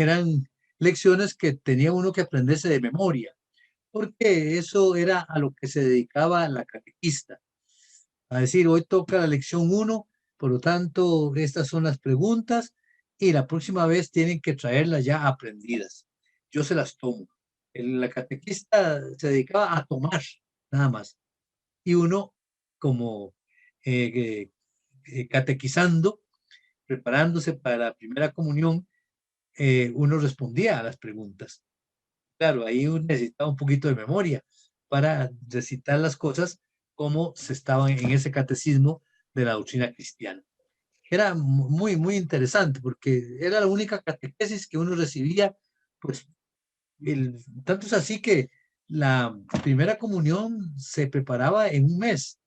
eran lecciones que tenía uno que aprenderse de memoria, porque eso era a lo que se dedicaba la catequista, a decir, hoy toca la lección uno, por lo tanto, estas son las preguntas y la próxima vez tienen que traerlas ya aprendidas. Yo se las tomo. La catequista se dedicaba a tomar, nada más. Y uno, como eh, catequizando, preparándose para la primera comunión, uno respondía a las preguntas. Claro, ahí uno necesitaba un poquito de memoria para recitar las cosas como se estaban en ese catecismo de la doctrina cristiana. Era muy, muy interesante porque era la única catequesis que uno recibía, pues, tanto es así que la primera comunión se preparaba en un mes.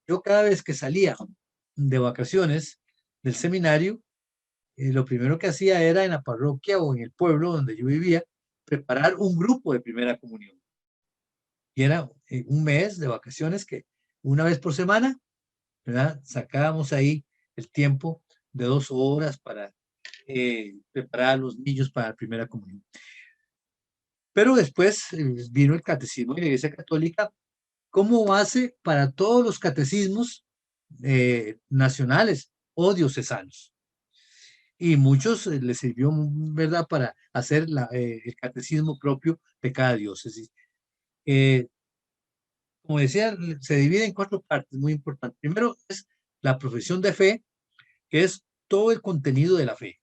Yo cada vez que salía de vacaciones del seminario, lo primero que hacía era en la parroquia o en el pueblo donde yo vivía, preparar un grupo de primera comunión. Y era un mes de vacaciones que una vez por semana, ¿verdad? Sacábamos ahí el tiempo de 2 horas para preparar a los niños para la primera comunión. Pero después vino el catecismo de la Iglesia Católica como base para todos los catecismos nacionales o diocesanos. Y muchos les sirvió, ¿verdad?, para hacer el catecismo propio de cada diócesis. Eh, como decía, se divide en 4 partes muy importantes. Primero es la profesión de fe, que es todo el contenido de la fe.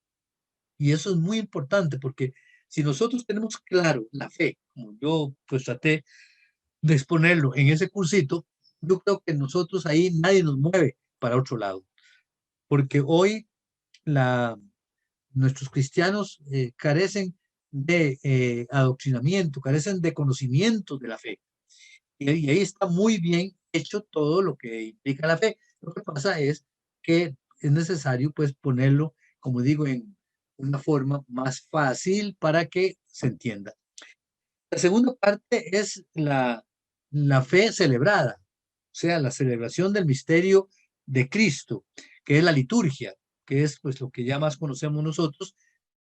Y eso es muy importante porque si nosotros tenemos claro la fe, como yo pues traté de exponerlo en ese cursito, yo creo que nosotros ahí nadie nos mueve para otro lado. Porque hoy la, nuestros cristianos carecen de adoctrinamiento, carecen de conocimiento de la fe. Y ahí está muy bien hecho todo lo que implica la fe. Lo que pasa es que es necesario pues ponerlo, como digo, en una forma más fácil para que se entienda. La segunda parte es la fe celebrada, o sea, la celebración del misterio de Cristo, que es la liturgia, que es pues lo que ya más conocemos nosotros,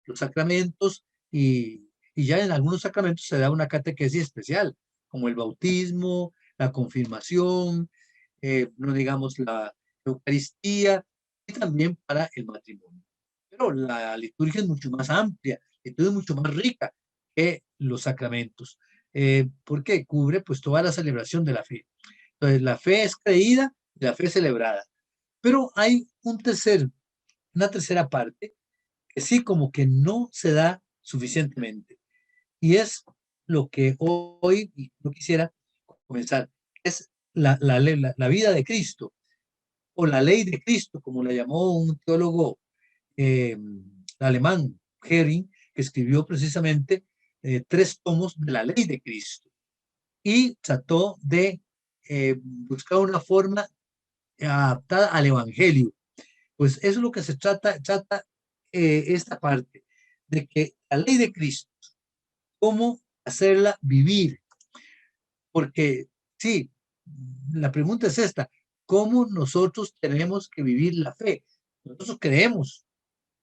los sacramentos, y ya en algunos sacramentos se da una catequesis especial, como el bautismo, la confirmación, no digamos la Eucaristía, y también para el matrimonio. Pero la liturgia es mucho más amplia, entonces es mucho más rica que los sacramentos, porque cubre pues toda la celebración de la fe. Entonces la fe es creída y la fe es celebrada. Pero hay una tercera parte que sí como que no se da suficientemente. Y es lo que hoy yo quisiera comenzar, es la vida de Cristo, o la ley de Cristo, como la llamó un teólogo eh, alemán, Hering, que escribió precisamente 3 tomos de la ley de Cristo y trató de buscar una forma adaptada al Evangelio. Pues eso es lo que se trata esta parte, de que la ley de Cristo, cómo hacerla vivir, porque sí, la pregunta es esta, ¿cómo nosotros tenemos que vivir la fe? Nosotros creemos,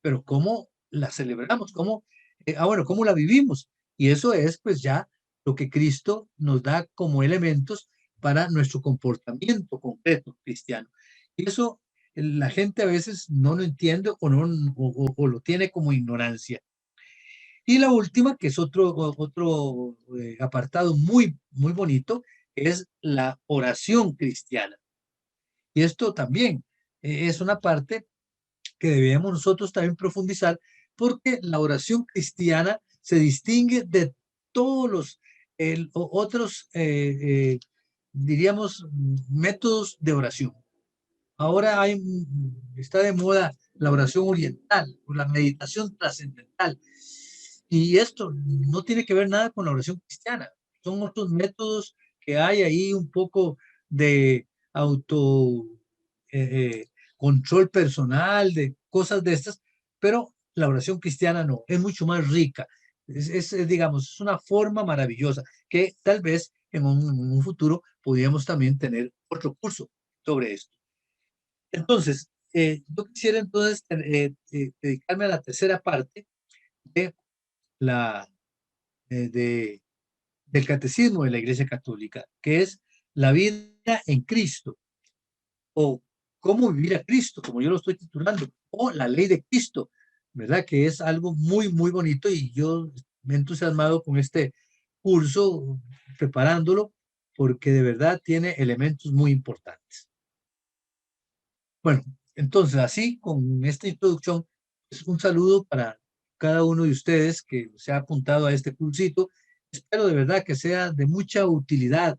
pero ¿cómo la celebramos? Bueno, ¿cómo la vivimos? Y eso es pues ya lo que Cristo nos da como elementos para nuestro comportamiento concreto cristiano. Y eso la gente a veces no lo entiende o lo tiene como ignorancia. Y la última, que es otro apartado muy, muy bonito, es la oración cristiana. Y esto también es una parte que debemos nosotros también profundizar, porque la oración cristiana se distingue de todos los otros, diríamos, métodos de oración. Ahora está de moda la oración oriental o la meditación trascendental. Y esto no tiene que ver nada con la oración cristiana. Son otros métodos que hay ahí un poco de auto control personal, de cosas de estas, pero la oración cristiana no, es mucho más rica. Digamos, es una forma maravillosa que tal vez en un futuro podríamos también tener otro curso sobre esto. Entonces, yo quisiera entonces dedicarme a la tercera parte, la, del catecismo de la Iglesia Católica, que es la vida en Cristo, o cómo vivir a Cristo, como yo lo estoy titulando, o la ley de Cristo, ¿verdad? Que es algo muy, muy bonito y yo me he entusiasmado con este curso, preparándolo, porque de verdad tiene elementos muy importantes. Bueno, entonces así, con esta introducción, es un saludo para cada uno de ustedes que se ha apuntado a este cursito. Espero de verdad que sea de mucha utilidad,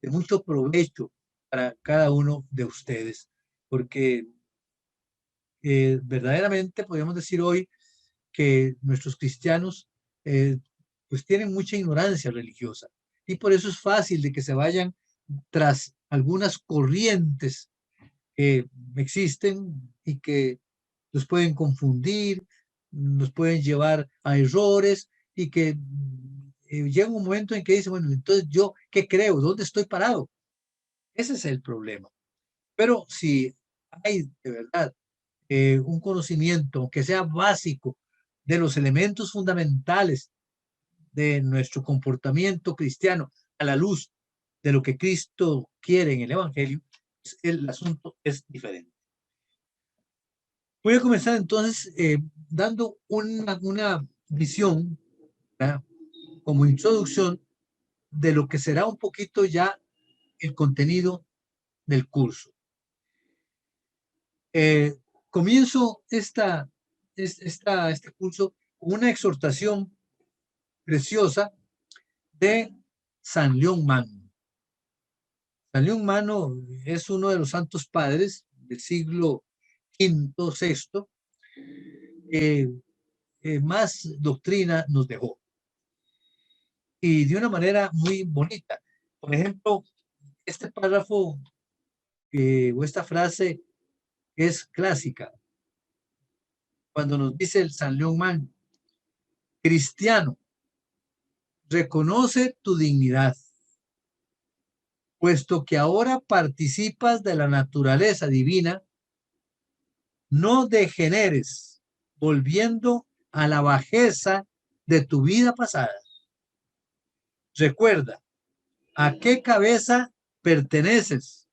de mucho provecho para cada uno de ustedes, porque verdaderamente podemos decir hoy que nuestros cristianos eh, pues tienen mucha ignorancia religiosa y por eso es fácil de que se vayan tras algunas corrientes que existen y que los pueden confundir, nos pueden llevar a errores y que llega un momento en que dice, bueno, entonces yo, ¿qué creo? ¿Dónde estoy parado? Ese es el problema. Pero si hay de verdad un conocimiento que sea básico de los elementos fundamentales de nuestro comportamiento cristiano a la luz de lo que Cristo quiere en el Evangelio, pues el asunto es diferente. Voy a comenzar entonces dando una visión, ¿verdad?, como introducción de lo que será un poquito ya el contenido del curso. Eh, Comienzo este curso con una exhortación preciosa de San León Magno. San León Magno es uno de los santos padres del siglo V, sexto, que más doctrina nos dejó y de una manera muy bonita. Por ejemplo, este párrafo o esta frase es clásica cuando nos dice el San León Magno: cristiano, reconoce tu dignidad, puesto que ahora participas de la naturaleza divina. No degeneres volviendo a la bajeza de tu vida pasada. Recuerda a qué cabeza perteneces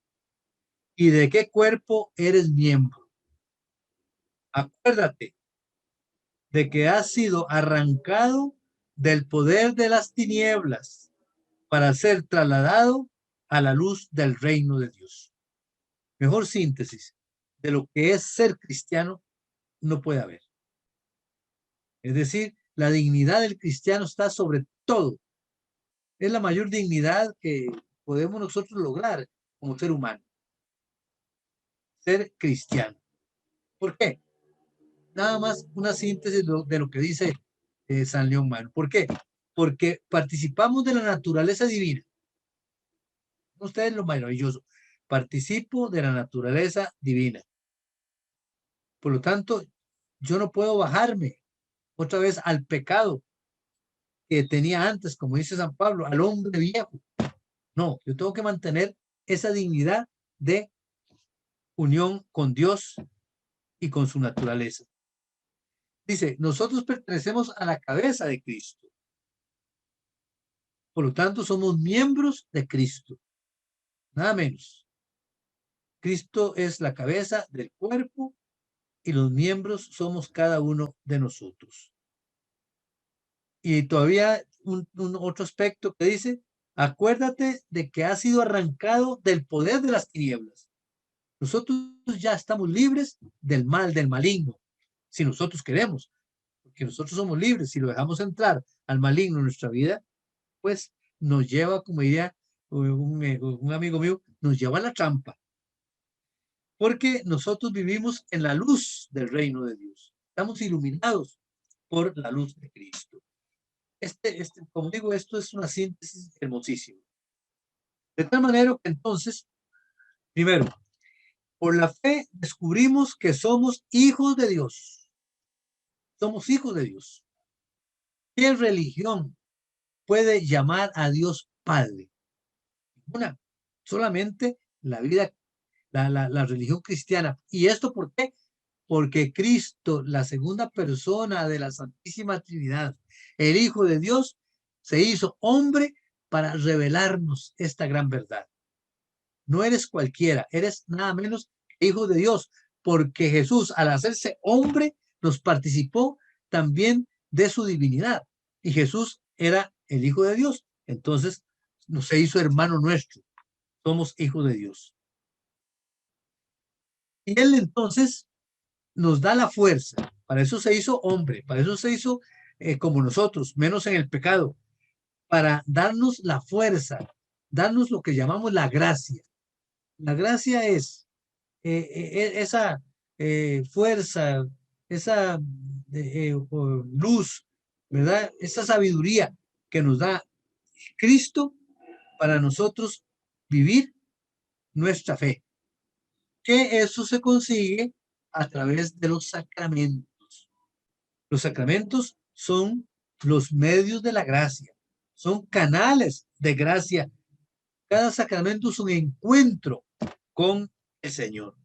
y de qué cuerpo eres miembro. Acuérdate de que has sido arrancado del poder de las tinieblas para ser trasladado a la luz del reino de Dios. Mejor síntesis de lo que es ser cristiano no puede haber. Es decir, la dignidad del cristiano está sobre todo. Es la mayor dignidad que podemos nosotros lograr como ser humano. Ser cristiano. ¿Por qué? Nada más una síntesis de lo que dice San León Magno. ¿Por qué? Porque participamos de la naturaleza divina. Ustedes lo maravilloso. Participo de la naturaleza divina. Por lo tanto, yo no puedo bajarme otra vez al pecado que tenía antes, como dice San Pablo, al hombre viejo. No, yo tengo que mantener esa dignidad de unión con Dios y con su naturaleza. Dice, nosotros pertenecemos a la cabeza de Cristo. Por lo tanto, somos miembros de Cristo. Nada menos. Cristo es la cabeza del cuerpo y los miembros somos cada uno de nosotros. Y todavía un otro aspecto que dice, acuérdate de que has sido arrancado del poder de las tinieblas. Nosotros ya estamos libres del mal, del maligno, si nosotros queremos, porque nosotros somos libres. Si lo dejamos entrar al maligno en nuestra vida, pues nos lleva, como diría un amigo mío, nos lleva a la trampa, porque nosotros vivimos en la luz del reino de Dios. Estamos iluminados por la luz de Cristo. Como digo, esto es una síntesis hermosísima. De tal manera que entonces, primero, por la fe descubrimos que somos hijos de Dios. Somos hijos de Dios. ¿Qué religión puede llamar a Dios Padre? Una, solamente la vida, la religión cristiana. ¿Y esto por qué? porque Cristo, la segunda persona de la Santísima Trinidad, el Hijo de Dios, se hizo hombre para revelarnos esta gran verdad. No eres cualquiera, eres nada menos que hijo de Dios, porque Jesús, al hacerse hombre, nos participó también de su divinidad. Y Jesús era el Hijo de Dios. Entonces, nos se hizo hermano nuestro. Somos hijos de Dios. Y Él entonces nos da la fuerza. Para eso se hizo hombre, para eso se hizo como nosotros, menos en el pecado, para darnos la fuerza, darnos lo que llamamos la gracia. La gracia es esa fuerza, esa luz, ¿verdad? Esa sabiduría que nos da Cristo para nosotros vivir nuestra fe. Que eso se consigue a través de los sacramentos. Los sacramentos son los medios de la gracia, son canales de gracia. Cada sacramento es un encuentro con el Señor.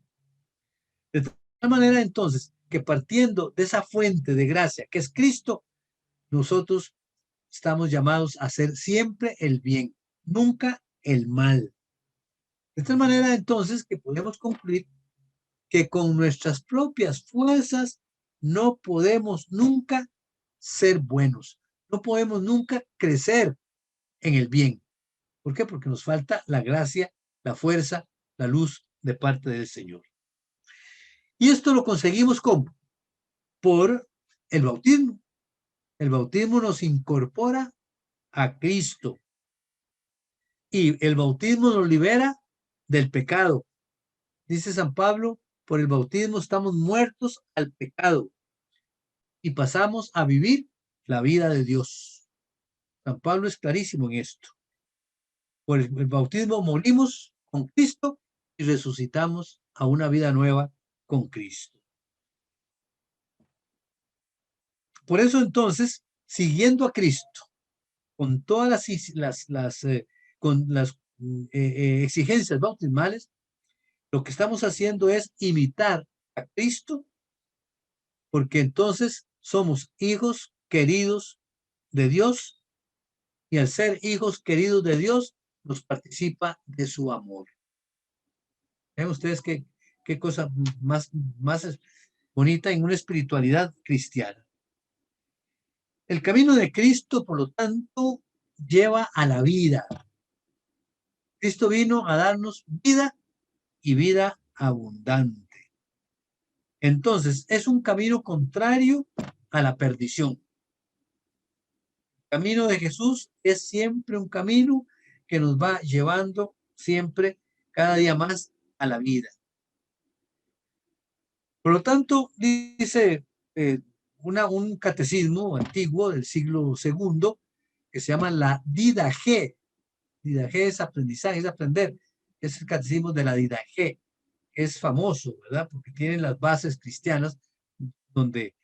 De tal manera, entonces, que partiendo de esa fuente de gracia que es Cristo, nosotros estamos llamados a hacer siempre el bien, nunca el mal. De tal manera, entonces, que podemos concluir que con nuestras propias fuerzas no podemos nunca ser buenos, no podemos nunca crecer en el bien. ¿Por qué? Porque nos falta la gracia, la fuerza, la luz de parte del Señor. Y esto lo conseguimos ¿cómo? Por el bautismo. El bautismo nos incorpora a Cristo y el bautismo nos libera del pecado. Dice San Pablo, por el bautismo estamos muertos al pecado y pasamos a vivir la vida de Dios. San Pablo es clarísimo en esto. Por el bautismo morimos con Cristo y resucitamos a una vida nueva con Cristo. Por eso entonces, siguiendo a Cristo, con todas las exigencias bautismales, lo que estamos haciendo es imitar a Cristo, porque entonces somos hijos queridos de Dios y al ser hijos queridos de Dios, nos participa de su amor. ¿Ven ustedes qué cosa más bonita en una espiritualidad cristiana? El camino de Cristo, por lo tanto, lleva a la vida. Cristo vino a darnos vida y vida abundante. Entonces, es un camino contrario a la perdición. El camino de Jesús es siempre un camino que nos va llevando siempre, cada día más, a la vida. Por lo tanto, dice un catecismo antiguo del siglo II que se llama la Didache. Didache es aprendizaje, es aprender. Es el catecismo de la Didache. Es famoso, ¿verdad? Porque tiene las bases cristianas donde,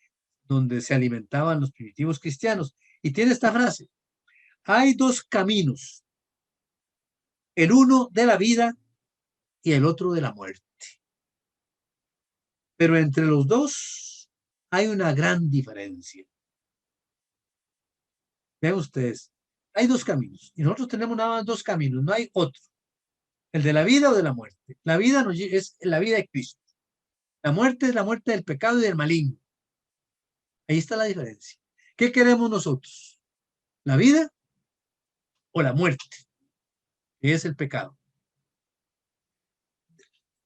donde se alimentaban los primitivos cristianos. Y tiene esta frase: hay dos caminos, el uno de la vida y el otro de la muerte. Pero entre los dos hay una gran diferencia. Vean ustedes, hay dos caminos y nosotros tenemos nada más dos caminos, no hay otro, el de la vida o de la muerte. La vida es la vida de Cristo. La muerte es la muerte del pecado y del maligno. Ahí está la diferencia. ¿Qué queremos nosotros? ¿La vida o la muerte? Que es el pecado.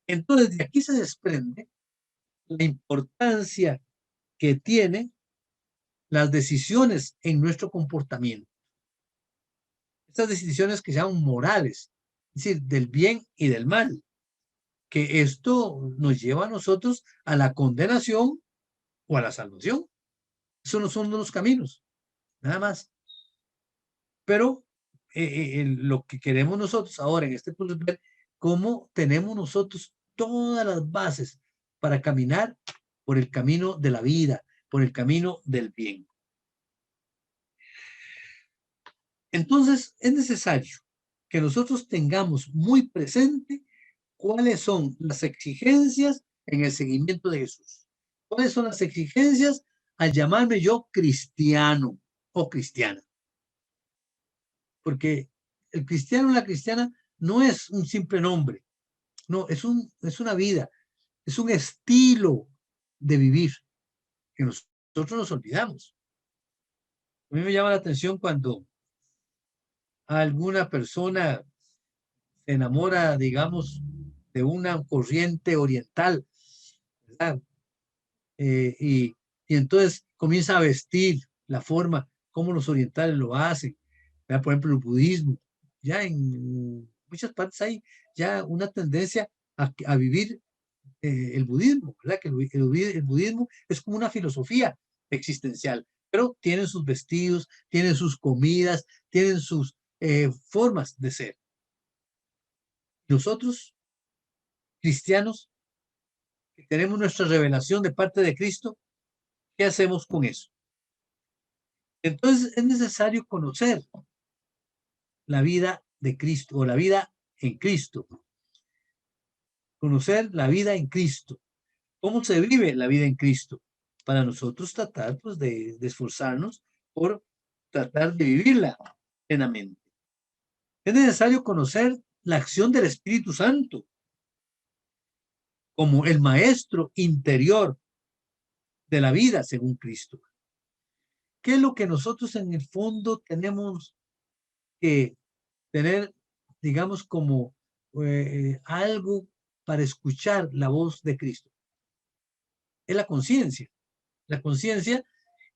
Entonces, de aquí se desprende la importancia que tiene las decisiones en nuestro comportamiento. Estas decisiones que se llaman morales, es decir, del bien y del mal, que esto nos lleva a nosotros a la condenación o a la salvación. Eso no son los caminos, nada más. Pero lo que queremos nosotros ahora en este punto es ver cómo tenemos nosotros todas las bases para caminar por el camino de la vida, por el camino del bien. Entonces, es necesario que nosotros tengamos muy presente cuáles son las exigencias en el seguimiento de Jesús. ¿Cuáles son las exigencias al llamarme yo cristiano o cristiana? Porque el cristiano o la cristiana no es un simple nombre, no, es una vida, es un estilo de vivir que nosotros nos olvidamos. A mí me llama la atención cuando alguna persona se enamora, digamos, de una corriente oriental, ¿verdad? Y entonces comienza a vestir la forma como los orientales lo hacen, ¿verdad? Por ejemplo, el budismo. Ya en muchas partes hay ya una tendencia a vivir el budismo, ¿verdad? Que el budismo es como una filosofía existencial, pero tienen sus vestidos, tienen sus comidas, tienen sus formas de ser. Nosotros, cristianos, que tenemos nuestra revelación de parte de Cristo, ¿qué hacemos con eso? Entonces es necesario conocer la vida de Cristo o la vida en Cristo, conocer la vida en Cristo, cómo se vive la vida en Cristo, para nosotros tratar pues, de esforzarnos por tratar de vivirla plenamente. Es necesario conocer la acción del Espíritu Santo como el maestro interior de la vida según Cristo. ¿Qué es lo que nosotros en el fondo tenemos que tener, digamos, como algo para escuchar la voz de Cristo? Es la conciencia. La conciencia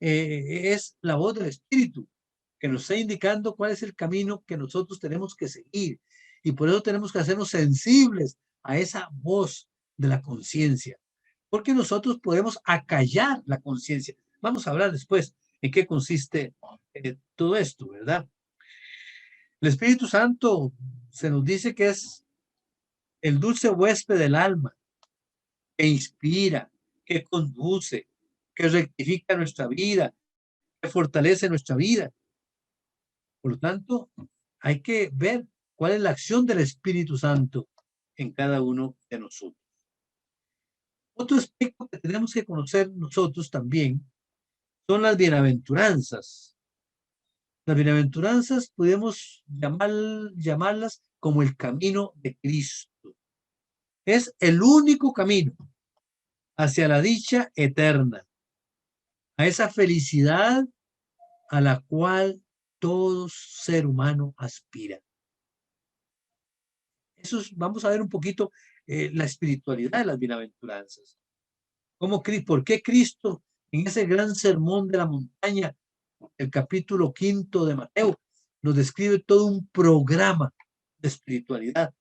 es la voz del Espíritu que nos está indicando cuál es el camino que nosotros tenemos que seguir. Y por eso tenemos que hacernos sensibles a esa voz de la conciencia, porque nosotros podemos acallar la conciencia. Vamos a hablar después en qué consiste todo esto, ¿verdad? El Espíritu Santo se nos dice que es el dulce huésped del alma, que inspira, que conduce, que rectifica nuestra vida, que fortalece nuestra vida. Por lo tanto, hay que ver cuál es la acción del Espíritu Santo en cada uno de nosotros. Otro aspecto que tenemos que conocer nosotros también son las bienaventuranzas. Las bienaventuranzas podemos llamarlas como el camino de Cristo. Es el único camino hacia la dicha eterna, a esa felicidad a la cual todo ser humano aspira. Eso es, vamos a ver un poquito la espiritualidad de las bienaventuranzas. ¿Por qué Cristo en ese gran sermón de la montaña, el capítulo 5 de Mateo, nos describe todo un programa de espiritualidad?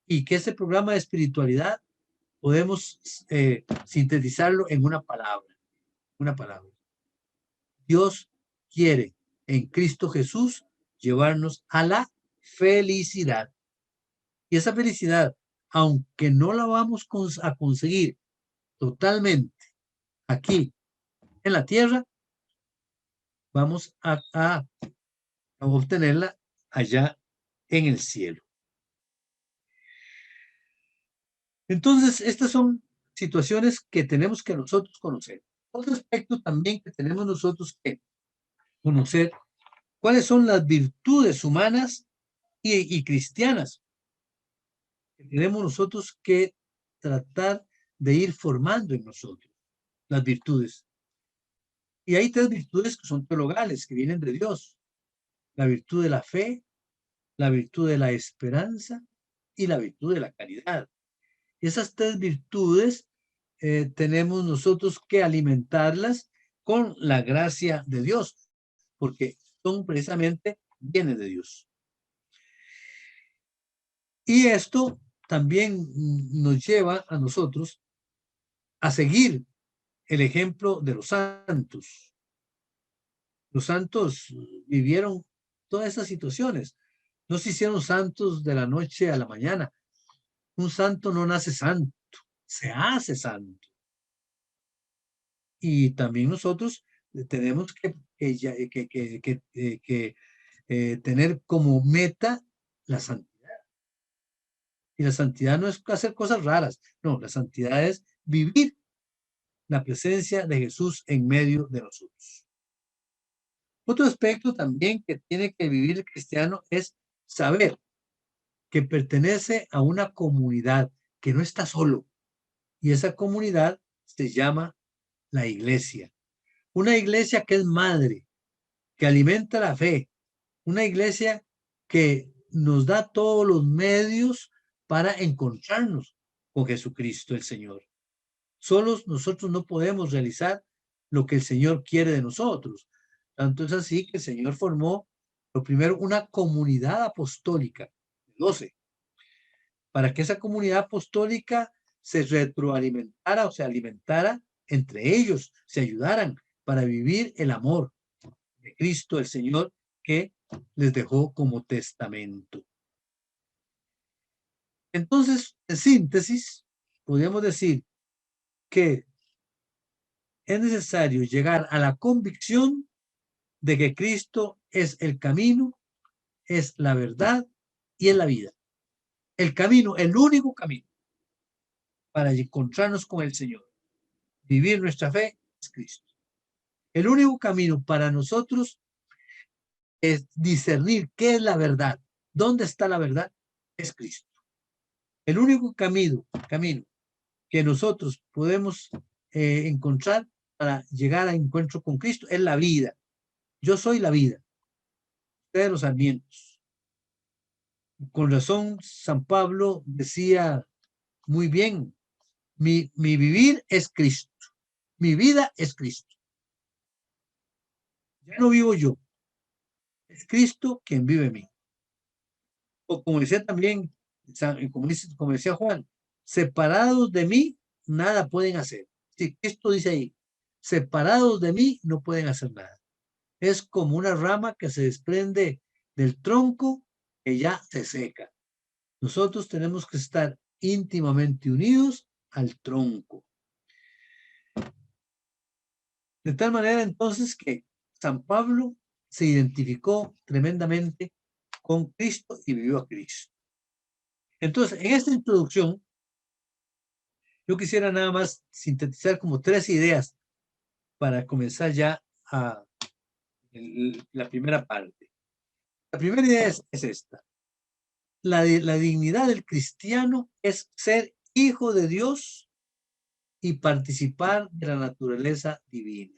Y que ese programa de espiritualidad podemos sintetizarlo en una palabra. Una palabra. Dios quiere en Cristo Jesús llevarnos a la felicidad. Y esa felicidad, aunque no la vamos a conseguir totalmente aquí en la tierra, vamos a obtenerla allá en el cielo. Entonces, estas son situaciones que tenemos que nosotros conocer. Otro aspecto también que tenemos nosotros que conocer, cuáles son las virtudes humanas y cristianas que tenemos nosotros que tratar de ir formando en nosotros, las virtudes. Y hay tres virtudes que son teologales, que vienen de Dios. La virtud de la fe, la virtud de la esperanza y la virtud de la caridad. Esas tres virtudes tenemos nosotros que alimentarlas con la gracia de Dios, porque son precisamente bienes de Dios. Y esto también nos lleva a nosotros a seguir el ejemplo de los santos. Los santos vivieron todas estas situaciones. No se hicieron santos de la noche a la mañana. Un santo no nace santo, se hace santo. Y también nosotros tenemos que tener como meta la santidad. Y la santidad no es hacer cosas raras, no, la santidad es vivir la presencia de Jesús en medio de nosotros. Otro aspecto también que tiene que vivir el cristiano es saber que pertenece a una comunidad, que no está solo. Y esa comunidad se llama la iglesia. Una iglesia que es madre, que alimenta la fe. Una iglesia que nos da todos los medios para encontrarnos con Jesucristo el Señor. Solos nosotros no podemos realizar lo que el Señor quiere de nosotros. Tanto es así que el Señor formó, lo primero, una comunidad apostólica, 12, para que esa comunidad apostólica se retroalimentara o se alimentara entre ellos, se ayudaran para vivir el amor de Cristo el Señor que les dejó como testamento. Entonces, en síntesis, podríamos decir que es necesario llegar a la convicción de que Cristo es el camino, es la verdad y es la vida. El camino, el único camino para encontrarnos con el Señor, vivir nuestra fe, es Cristo. El único camino para nosotros es discernir qué es la verdad, dónde está la verdad, es Cristo. El único camino que nosotros podemos encontrar para llegar a encuentro con Cristo es la vida. Yo soy la vida. Ustedes los sarmientos. Con razón, San Pablo decía muy bien, mi vivir es Cristo. Mi vida es Cristo. Ya no vivo yo. Es Cristo quien vive en mí. O como decía también, como decía Juan, separados de mí, nada pueden hacer. Sí, esto dice ahí, separados de mí, no pueden hacer nada. Es como una rama que se desprende del tronco que ya se seca. Nosotros tenemos que estar íntimamente unidos al tronco. De tal manera entonces que San Pablo se identificó tremendamente con Cristo y vivió a Cristo. Entonces, en esta introducción, yo quisiera nada más sintetizar como 3 ideas para comenzar ya a la primera parte. La primera idea es esta. La dignidad del cristiano es ser hijo de Dios y participar de la naturaleza divina.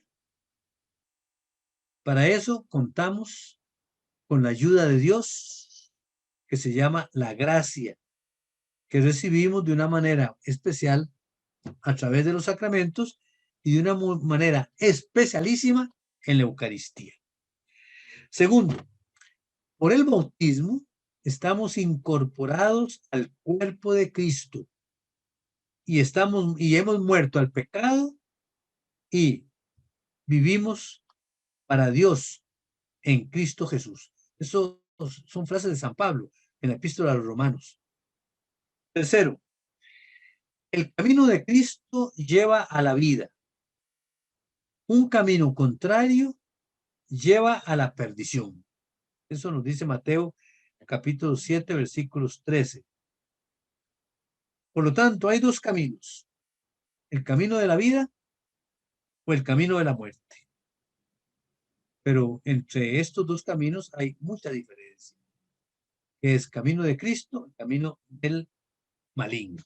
Para eso contamos con la ayuda de Dios, que se llama la gracia, que recibimos de una manera especial a través de los sacramentos y de una manera especialísima en la Eucaristía. Segundo, por el bautismo estamos incorporados al cuerpo de Cristo y hemos muerto al pecado y vivimos para Dios en Cristo Jesús. Eso son frases de San Pablo en la Epístola a los Romanos. Tercero, el camino de Cristo lleva a la vida. Un camino contrario lleva a la perdición. Eso nos dice Mateo capítulo 7, versículos 13. Por lo tanto, hay 2 caminos. El camino de la vida o el camino de la muerte. Pero entre estos 2 caminos hay mucha diferencia. Es camino de Cristo, el camino del maligno.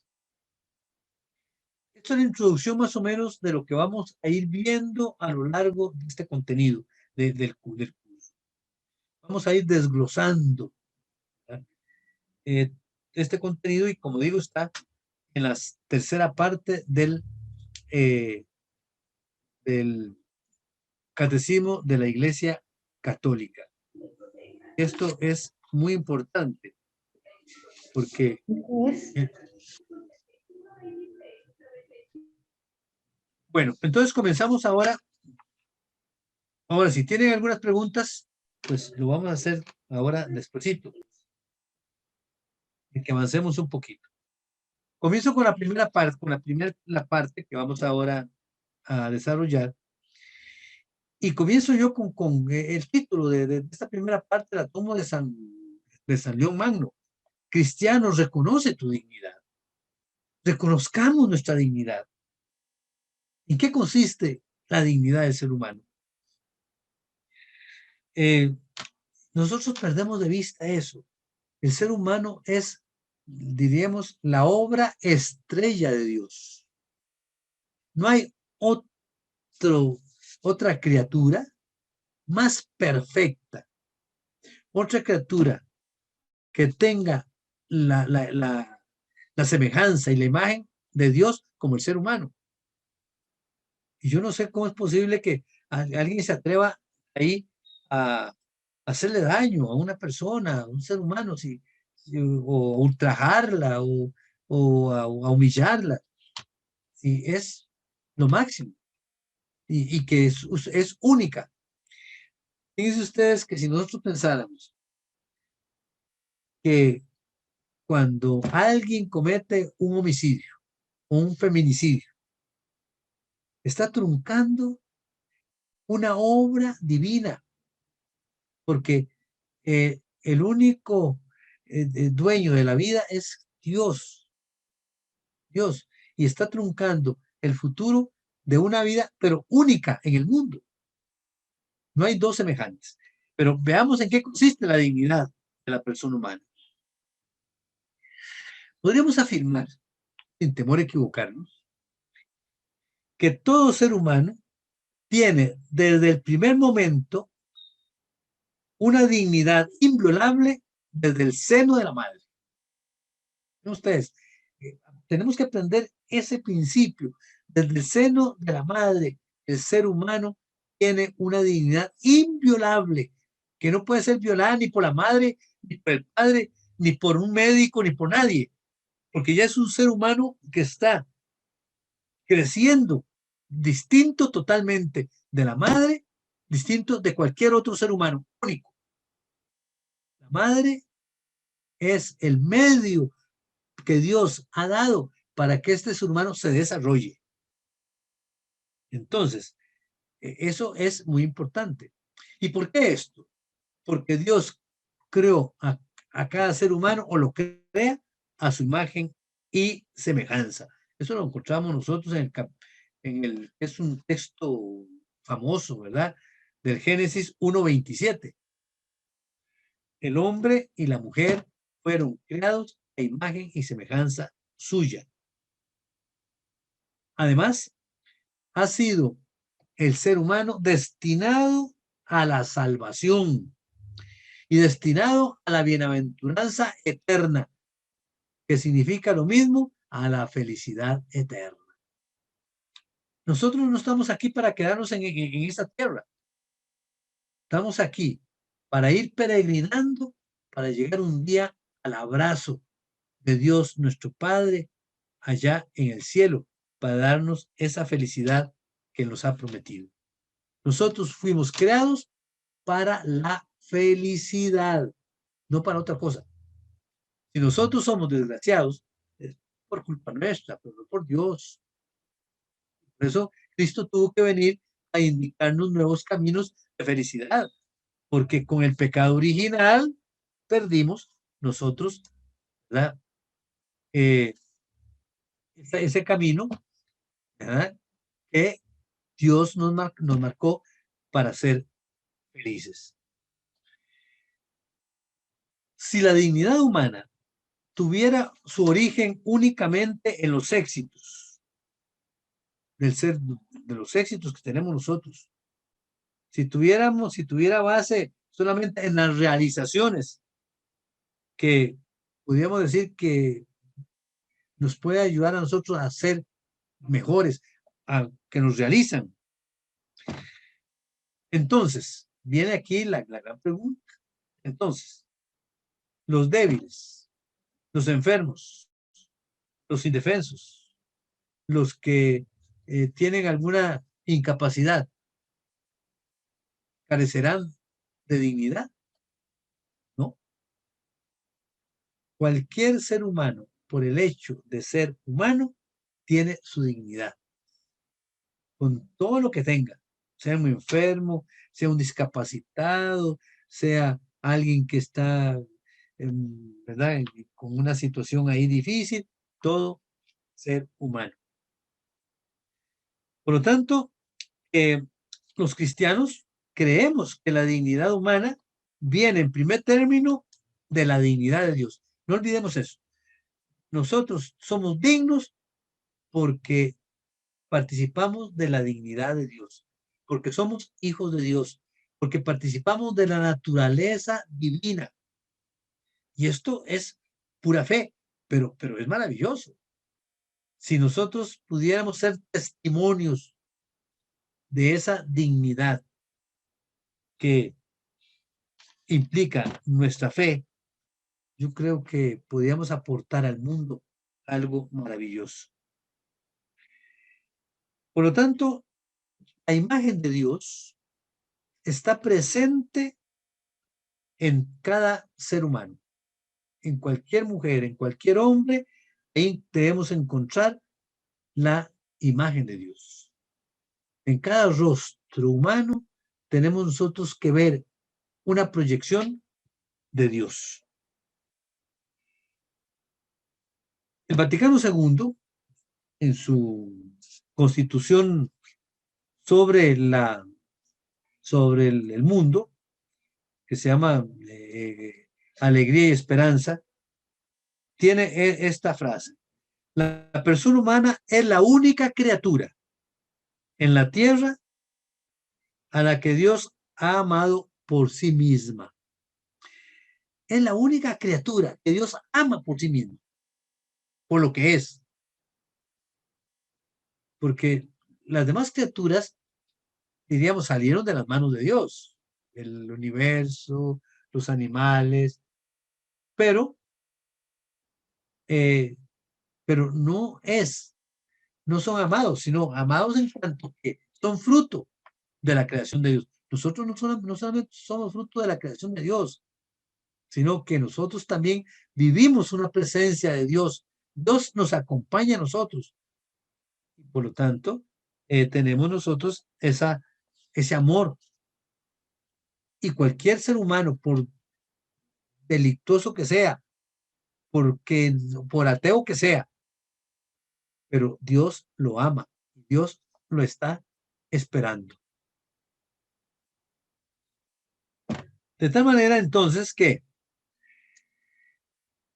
Esta es la introducción más o menos de lo que vamos a ir viendo a lo largo de este contenido del curso. Vamos a ir desglosando este contenido y, como digo, está en la tercera parte del Catecismo de la Iglesia Católica. Esto es muy importante porque bueno, entonces comenzamos ahora. Ahora, si tienen algunas preguntas, pues lo vamos a hacer ahora despacito, y que avancemos un poquito. Comienzo con la primera parte, la parte que vamos ahora a desarrollar. Y comienzo yo con el título de esta primera parte, la tomo de San León Magno. Cristianos, reconoce tu dignidad. Reconozcamos nuestra dignidad. ¿En qué consiste la dignidad del ser humano? Nosotros perdemos de vista eso. El ser humano es, diríamos, la obra estrella de Dios. No hay otra criatura más perfecta, otra criatura que tenga la semejanza y la imagen de Dios como el ser humano. Y yo no sé cómo es posible que alguien se atreva ahí a hacerle daño a una persona, a un ser humano, o ultrajarla o a humillarla. Si es lo máximo y que es única. Fíjense ustedes que si nosotros pensáramos que cuando alguien comete un homicidio o un feminicidio, está truncando una obra divina, porque el único dueño de la vida es Dios, Dios, y está truncando el futuro de una vida, pero única en el mundo. No hay dos semejantes. Pero veamos en qué consiste la dignidad de la persona humana. Podríamos afirmar, sin temor a equivocarnos, que todo ser humano tiene desde el primer momento una dignidad inviolable desde el seno de la madre. Ustedes, tenemos que aprender ese principio. Desde el seno de la madre, el ser humano tiene una dignidad inviolable, que no puede ser violada ni por la madre, ni por el padre, ni por un médico, ni por nadie, porque ya es un ser humano que está creciendo distinto totalmente de la madre, distinto de cualquier otro ser humano, único. La madre es el medio que Dios ha dado para que este ser humano se desarrolle. Entonces, eso es muy importante. ¿Y por qué esto? Porque Dios creó a cada ser humano o lo crea a su imagen y semejanza. Eso lo encontramos nosotros es un texto famoso, ¿verdad? Del Génesis 1:27. El hombre y la mujer fueron creados a imagen y semejanza suya. Además, ha sido el ser humano destinado a la salvación y destinado a la bienaventuranza eterna, que significa lo mismo a la felicidad eterna. Nosotros no estamos aquí para quedarnos en esta tierra. Estamos aquí para ir peregrinando, para llegar un día al abrazo de Dios nuestro Padre allá en el cielo, para darnos esa felicidad que nos ha prometido. Nosotros fuimos creados para la felicidad, no para otra cosa. Si nosotros somos desgraciados, es por culpa nuestra, pero no por Dios. Por eso Cristo tuvo que venir a indicarnos nuevos caminos de felicidad, porque con el pecado original perdimos nosotros, ¿verdad? Ese camino, ¿verdad? Que Dios nos marcó para ser felices. Si la dignidad humana tuviera su origen únicamente en los éxitos de los éxitos que tenemos nosotros, si tuviera base solamente en las realizaciones que podríamos decir que nos puede ayudar a nosotros a ser mejores, que nos realizan. Entonces, viene aquí la gran pregunta. Entonces, los débiles, los enfermos, los indefensos, los que tienen alguna incapacidad, carecerán de dignidad, ¿no? Cualquier ser humano, por el hecho de ser humano, tiene su dignidad, con todo lo que tenga, sea un enfermo, sea un discapacitado, sea alguien que está, ¿verdad?, con una situación ahí difícil, todo ser humano. Por lo tanto, los cristianos creemos que la dignidad humana viene en primer término de la dignidad de Dios. No olvidemos eso. Nosotros somos dignos porque participamos de la dignidad de Dios, porque somos hijos de Dios, porque participamos de la naturaleza divina. Y esto es pura fe, pero es maravilloso. Si nosotros pudiéramos ser testimonios de esa dignidad que implica nuestra fe, yo creo que podríamos aportar al mundo algo maravilloso. Por lo tanto, la imagen de Dios está presente en cada ser humano, en cualquier mujer, en cualquier hombre, ahí debemos encontrar la imagen de Dios. En cada rostro humano tenemos nosotros que ver una proyección de Dios. El Vaticano II, en su constitución sobre el mundo, que se llama Alegría y Esperanza, tiene esta frase: la persona humana es la única criatura en la tierra a la que Dios ha amado por sí misma. Es la única criatura que Dios ama por sí misma, por lo que es. Porque las demás criaturas, diríamos, salieron de las manos de Dios, el universo, los animales, pero, eh, pero no son amados, sino amados en cuanto que son fruto de la creación de Dios. Nosotros no solamente somos fruto de la creación de Dios, sino que nosotros también vivimos una presencia de Dios. Dios nos acompaña a nosotros. Por lo tanto, tenemos nosotros ese amor. Y cualquier ser humano, por delictuoso que sea, por ateo que sea, pero Dios lo ama. Dios lo está esperando. De tal manera entonces que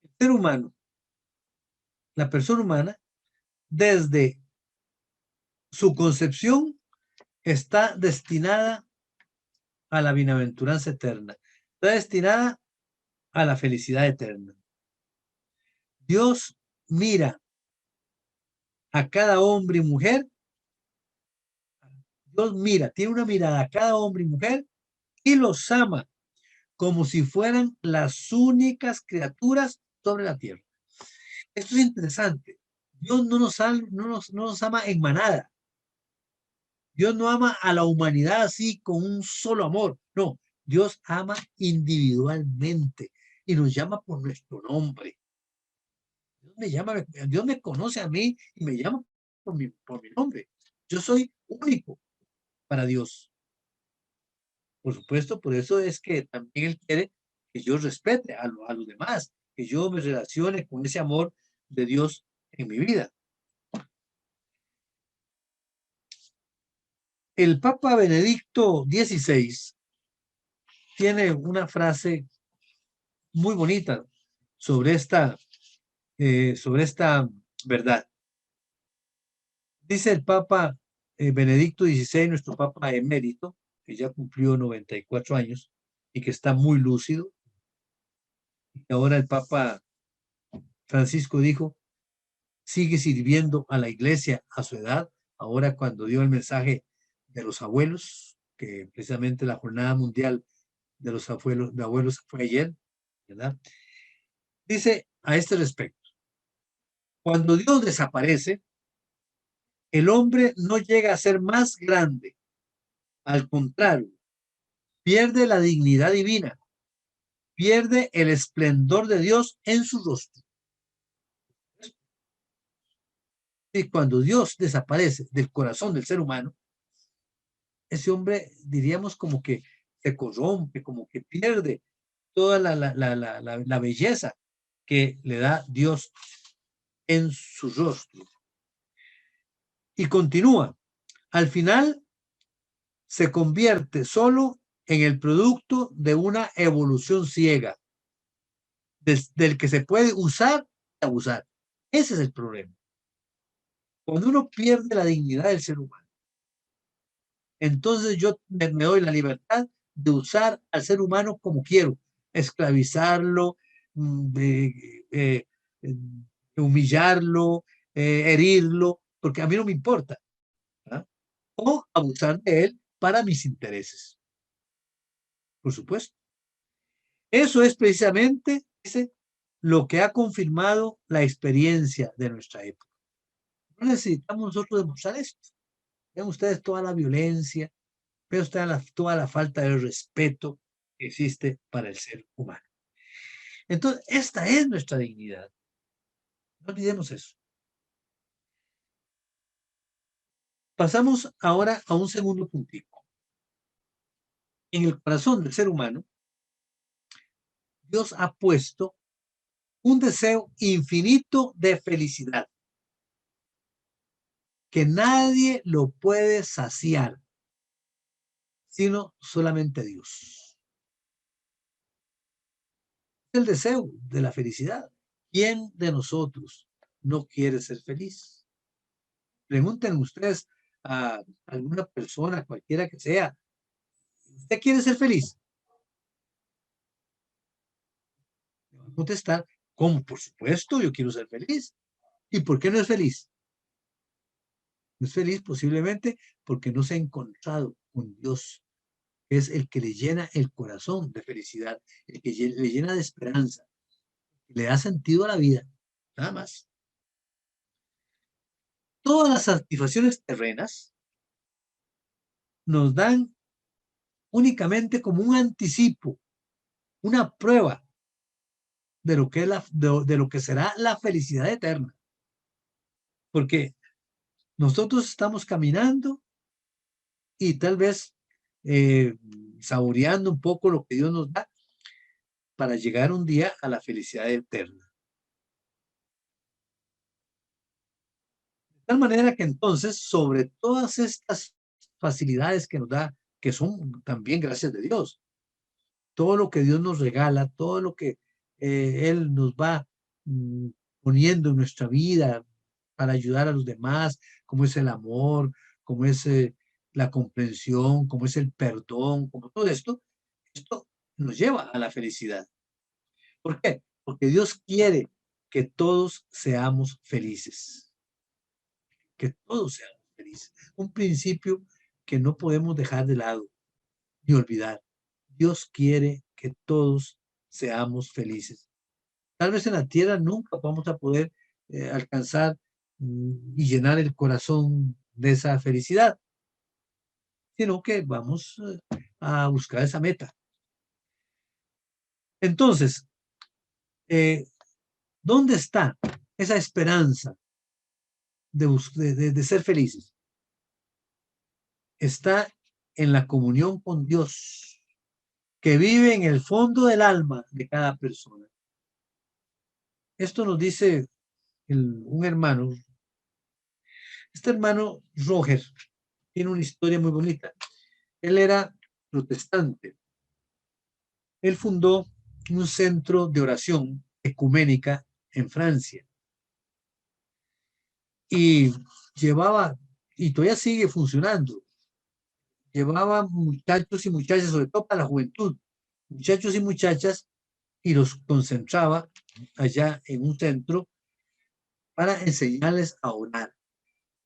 el ser humano, la persona humana, desde su concepción está destinada a la bienaventuranza eterna, está destinada a la felicidad eterna. Dios mira a cada hombre y mujer, Dios mira, tiene una mirada a cada hombre y mujer y los ama como si fueran las únicas criaturas sobre la tierra. Esto es interesante. Dios no nos ama en manada. Dios no ama a la humanidad así con un solo amor. No, Dios ama individualmente y nos llama por nuestro nombre. Dios me conoce a mí y me llama por mi nombre. Yo soy único para Dios. Por supuesto, por eso es que también Él quiere que yo respete a los demás, que yo me relacione con ese amor de Dios en mi vida. El Papa Benedicto XVI tiene una frase muy bonita sobre sobre esta verdad. Dice el Papa Benedicto XVI, nuestro Papa emérito, que ya cumplió 94 años y que está muy lúcido. Y ahora el Papa Francisco dijo: sigue sirviendo a la iglesia a su edad. Ahora, cuando dio el mensaje de los abuelos, que precisamente la Jornada Mundial de abuelos fue ayer, ¿verdad? Dice a este respecto: cuando Dios desaparece, el hombre no llega a ser más grande. Al contrario, pierde la dignidad divina, pierde el esplendor de Dios en su rostro. Y cuando Dios desaparece del corazón del ser humano, ese hombre, diríamos, como que se corrompe, como que pierde toda la belleza que le da Dios en su rostro. Y continúa: al final se convierte solo en el producto de una evolución ciega, del que se puede usar y abusar. Ese es el problema. Cuando uno pierde la dignidad del ser humano, entonces yo me doy la libertad de usar al ser humano como quiero, esclavizarlo, eh, eh, humillarlo, herirlo, porque a mí no me importa, ¿verdad? O abusar de él para mis intereses, por supuesto. Eso es precisamente lo que ha confirmado la experiencia de nuestra época. No necesitamos nosotros demostrar esto. Vean ustedes toda la violencia, vean ustedes toda la falta de respeto que existe para el ser humano. Entonces, esta es nuestra dignidad. No olvidemos eso. Pasamos ahora a un segundo puntico. En el corazón del ser humano, Dios ha puesto un deseo infinito de felicidad que nadie lo puede saciar, sino solamente Dios. El deseo de la felicidad. ¿Quién de nosotros no quiere ser feliz? Pregunten ustedes a alguna persona, cualquiera que sea, ¿usted quiere ser feliz? Le va a contestar, ¿cómo? Por supuesto, yo quiero ser feliz. ¿Y por qué no es feliz? No es feliz posiblemente porque no se ha encontrado con Dios, que es el que le llena el corazón de felicidad, el que le llena de esperanza, le da sentido a la vida, nada más. Todas las satisfacciones terrenas nos dan únicamente como un anticipo, una prueba de lo que, de lo que será la felicidad eterna. Porque nosotros estamos caminando y tal vez eh, saboreando un poco lo que Dios nos da para llegar un día a la felicidad eterna. De tal manera que entonces, sobre todas estas facilidades que nos da, que son también gracias de Dios, todo lo que Dios nos regala, todo lo que Él nos va mm, poniendo en nuestra vida para ayudar a los demás, como es el amor, como es la comprensión, como es el perdón, como todo esto, esto nos lleva a la felicidad. ¿Por qué? Porque Dios quiere que todos seamos felices, que todos seamos felices. Un principio que no podemos dejar de lado ni olvidar. Dios quiere que todos seamos felices. Tal vez en la tierra nunca vamos a poder alcanzar y llenar el corazón de esa felicidad, sino que vamos a buscar esa meta. Entonces, eh, ¿dónde está esa esperanza de ser felices? Está en la comunión con Dios, que vive en el fondo del alma de cada persona. Esto nos dice un hermano. Este hermano Roger tiene una historia muy bonita. Él era protestante. Él fundó un centro de oración ecuménica en Francia y llevaba, y todavía sigue funcionando, llevaba muchachos y muchachas, sobre todo para la juventud, muchachos y muchachas, y los concentraba allá en un centro para enseñarles a orar.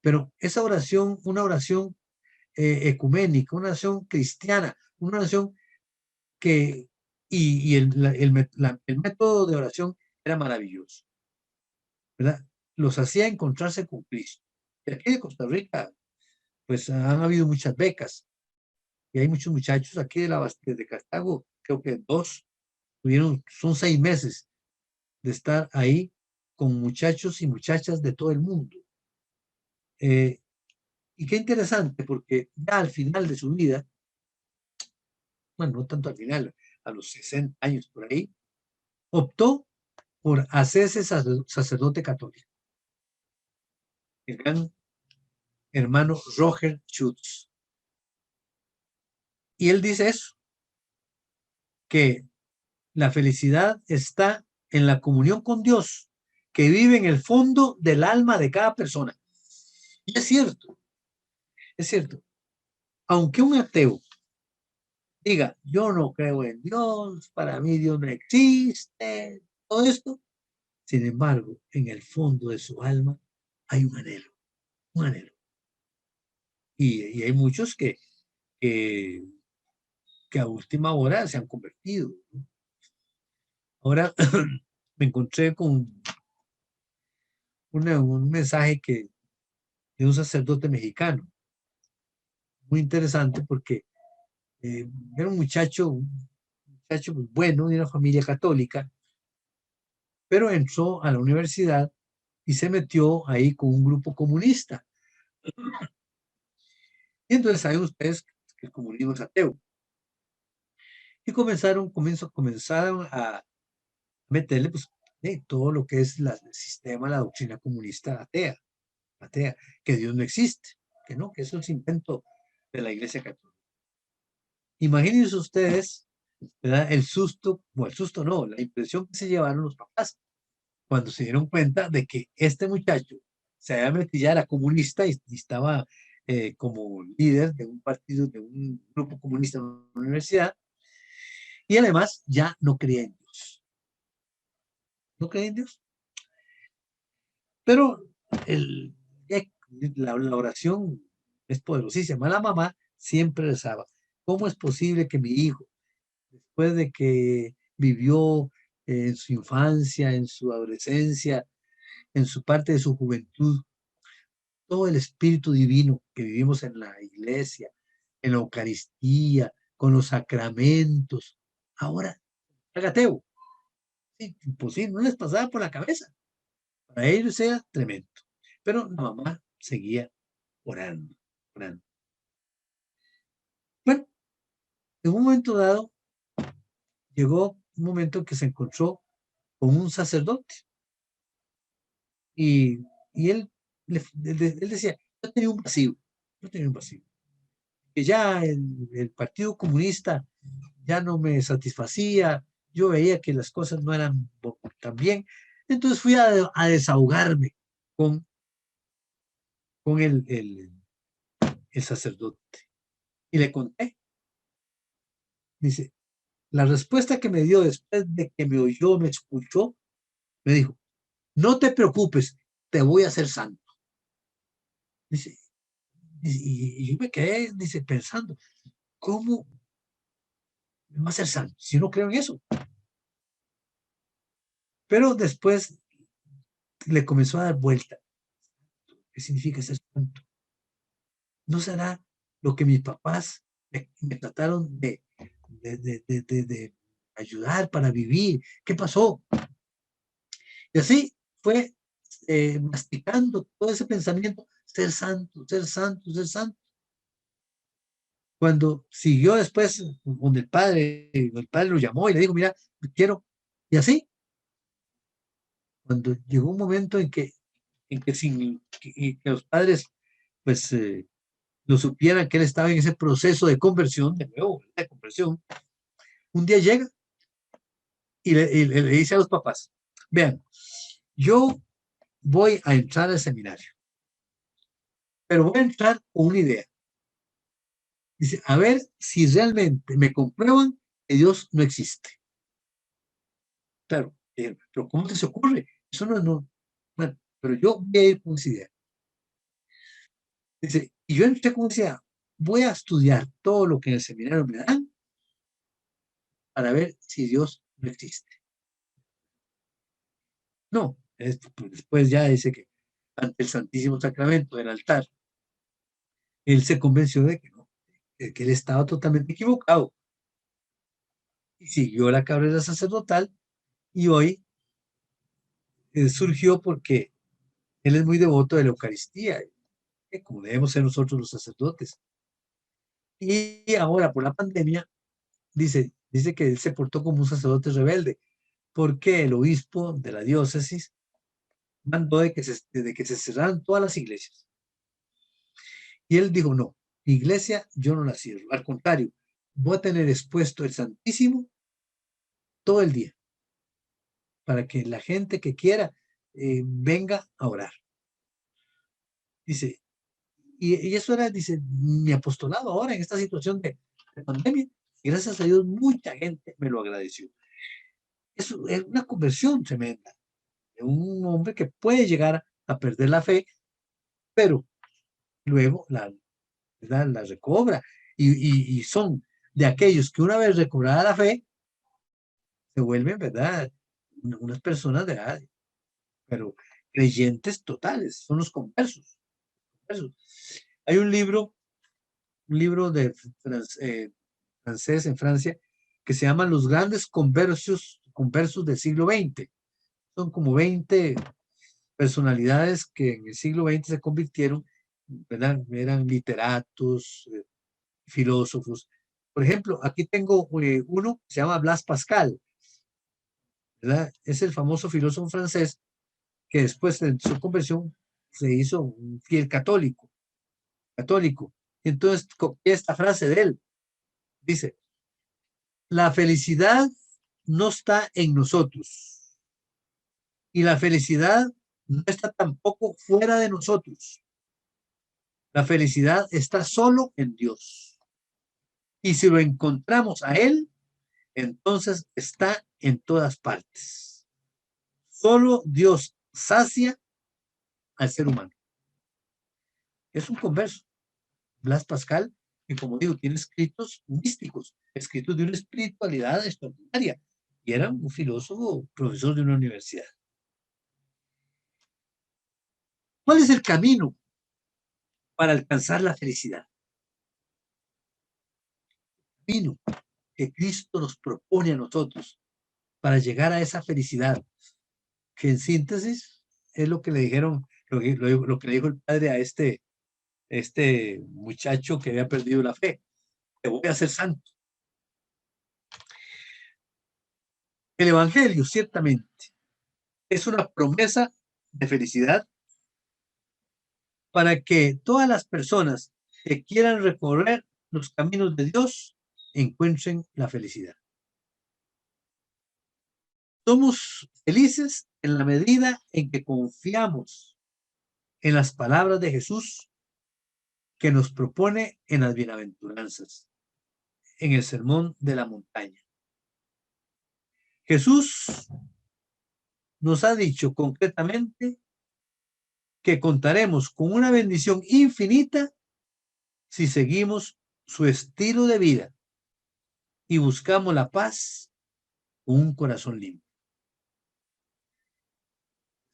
Pero esa oración, una oración ecuménica, una oración cristiana, una oración que, y el método de oración era maravilloso, ¿verdad? Los hacía encontrarse con Cristo. Y aquí de Costa Rica, pues han habido muchas becas y hay muchos muchachos aquí de Cartago, creo que dos, son 6 meses de estar ahí con muchachos y muchachas de todo el mundo. Eh, y qué interesante, porque ya al final de su vida, bueno, no tanto al final, a los 60 años por ahí, optó por hacerse sacerdote católico. El gran hermano Roger Schutz. Y él dice eso, que la felicidad está en la comunión con Dios, que vive en el fondo del alma de cada persona. Y es cierto, es cierto. Aunque un ateo diga, yo no creo en Dios, para mí Dios no existe, todo esto, sin embargo, en el fondo de su alma hay un anhelo, un anhelo. Y hay muchos que, que a última hora se han convertido, ¿no? Ahora me encontré con un mensaje de un sacerdote mexicano, muy interesante porque era un muchacho pues, bueno, de una familia católica, pero entró a la universidad y se metió ahí con un grupo comunista. Y entonces saben ustedes que el comunismo es ateo. Y comenzaron a meterle pues, todo lo que es el sistema, la doctrina comunista atea, atea, que Dios no existe, que no, que eso es invento de la Iglesia Católica. Imagínense ustedes, ¿verdad? El susto, o el susto no, la impresión que se llevaron los papás cuando se dieron cuenta de que este muchacho se había metido, ya era comunista y estaba como líder de un partido, de un grupo comunista en la universidad, y además ya no creía en Dios. No creía en Dios. Pero el, la oración es poderosísima. La mamá siempre rezaba, ¿cómo es posible que mi hijo, después de que vivió en su infancia, en su adolescencia, en su parte de su juventud, todo el espíritu divino que vivimos en la iglesia, en la Eucaristía, con los sacramentos, ahora, ateo? Sí, imposible, no les pasaba por la cabeza. Para ellos era tremendo. Pero la mamá seguía orando, orando. Bueno, en un momento dado, llegó un momento en que se encontró con un sacerdote y, y él decía, yo tenía un vacío, yo tenía un vacío, que ya el Partido Comunista ya no me satisfacía, yo veía que las cosas no eran tan bien, entonces fui a desahogarme con, con el sacerdote y le conté, dice, la respuesta que me dio después de que me oyó, me escuchó, me dijo, no te preocupes, te voy a hacer santo. Dice, y yo me quedé, dice, pensando, ¿cómo me va a hacer santo si no creo en eso? Pero después le comenzó a dar vuelta. ¿Qué significa ser santo? ¿No será lo que mis papás me trataron de ayudar para vivir? ¿Qué pasó? Y así fue masticando todo ese pensamiento, ser santo, ser santo, ser santo. Cuando siguió después, donde el padre lo llamó y le dijo, mira, quiero, y así, cuando llegó un momento en que sin que los padres, pues, lo supieran que él estaba en ese proceso de conversión, de nuevo, de conversión, un día llega y le dice a los papás, vean, yo voy a entrar al seminario, pero voy a entrar con una idea. Dice, a ver si realmente me comprueban que Dios no existe. Claro, pero ¿cómo te se ocurre? Eso no. Bueno, pero yo voy a ir con esa idea. Dice, y yo entré con esa idea, voy a estudiar todo lo que en el seminario me dan para ver si Dios no existe. No, después ya dice que ante el Santísimo Sacramento del altar, él se convenció de que no, de que él estaba totalmente equivocado y siguió la carrera sacerdotal y hoy surgió porque él es muy devoto de la Eucaristía, como debemos ser nosotros los sacerdotes. Y ahora por la pandemia dice que él se portó como un sacerdote rebelde, porque el obispo de la diócesis mandó de que se cerraran todas las iglesias. Y él dijo, no, mi iglesia yo no la cierro. Al contrario, voy a tener expuesto el Santísimo todo el día para que la gente que quiera venga a orar. Dice, y eso era, dice, mi apostolado ahora en esta situación de pandemia. Y gracias a Dios, mucha gente me lo agradeció. Eso es una conversión tremenda de un hombre que puede llegar a perder la fe, pero luego la recobra. Y son de aquellos que una vez recobrada la fe, se vuelven, ¿verdad? Unas personas de edad, pero creyentes totales, son los conversos. Hay un libro de francés en Francia que se llama Los grandes conversos del siglo XX. Son como 20 personalidades que en el siglo XX se convirtieron, ¿verdad? Eran literatos, filósofos. Por ejemplo, aquí tengo uno que se llama Blaise Pascal, ¿verdad? Es el famoso filósofo francés que después de su conversión se hizo un fiel católico. Entonces, copié esta frase de él. Dice, la felicidad no está en nosotros y la felicidad no está tampoco fuera de nosotros. La felicidad está solo en Dios. Y si lo encontramos a Él, entonces está en todas partes. Solo Dios sacia al ser humano. Es un converso, Blas Pascal, que como digo, tiene escritos místicos, escritos de una espiritualidad extraordinaria, y era un filósofo, profesor de una universidad. ¿Cuál es el camino para alcanzar la felicidad? El camino que Cristo nos propone a nosotros para llegar a esa felicidad, que en síntesis es lo que le dijeron, lo que le dijo el padre a este muchacho que había perdido la fe: te voy a hacer santo. El Evangelio ciertamente es una promesa de felicidad para que todas las personas que quieran recorrer los caminos de Dios encuentren la felicidad. Somos felices en la medida en que confiamos en las palabras de Jesús que nos propone en las bienaventuranzas, en el sermón de la montaña. Jesús nos ha dicho concretamente que contaremos con una bendición infinita si seguimos su estilo de vida y buscamos la paz con un corazón limpio.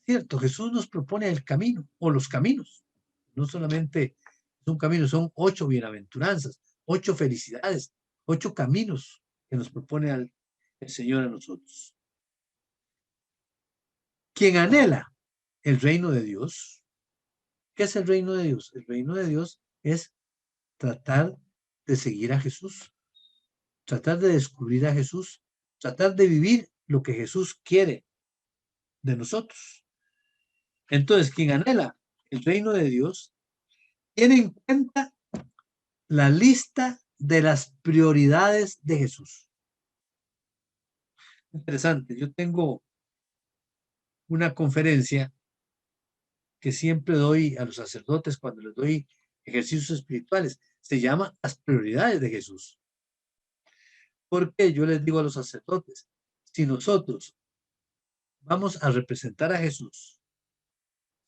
Cierto, Jesús nos propone el camino o los caminos. No solamente es un camino, son 8 bienaventuranzas, 8 felicidades, 8 caminos que nos propone el Señor a nosotros. Quien anhela el reino de Dios, ¿qué es el reino de Dios? El reino de Dios es tratar de seguir a Jesús, tratar de descubrir a Jesús, tratar de vivir lo que Jesús quiere de nosotros. Entonces, quien anhela el reino de Dios tiene en cuenta la lista de las prioridades de Jesús. Interesante, yo tengo una conferencia que siempre doy a los sacerdotes cuando les doy ejercicios espirituales. Se llama Las prioridades de Jesús. Porque yo les digo a los sacerdotes, si nosotros vamos a representar a Jesús,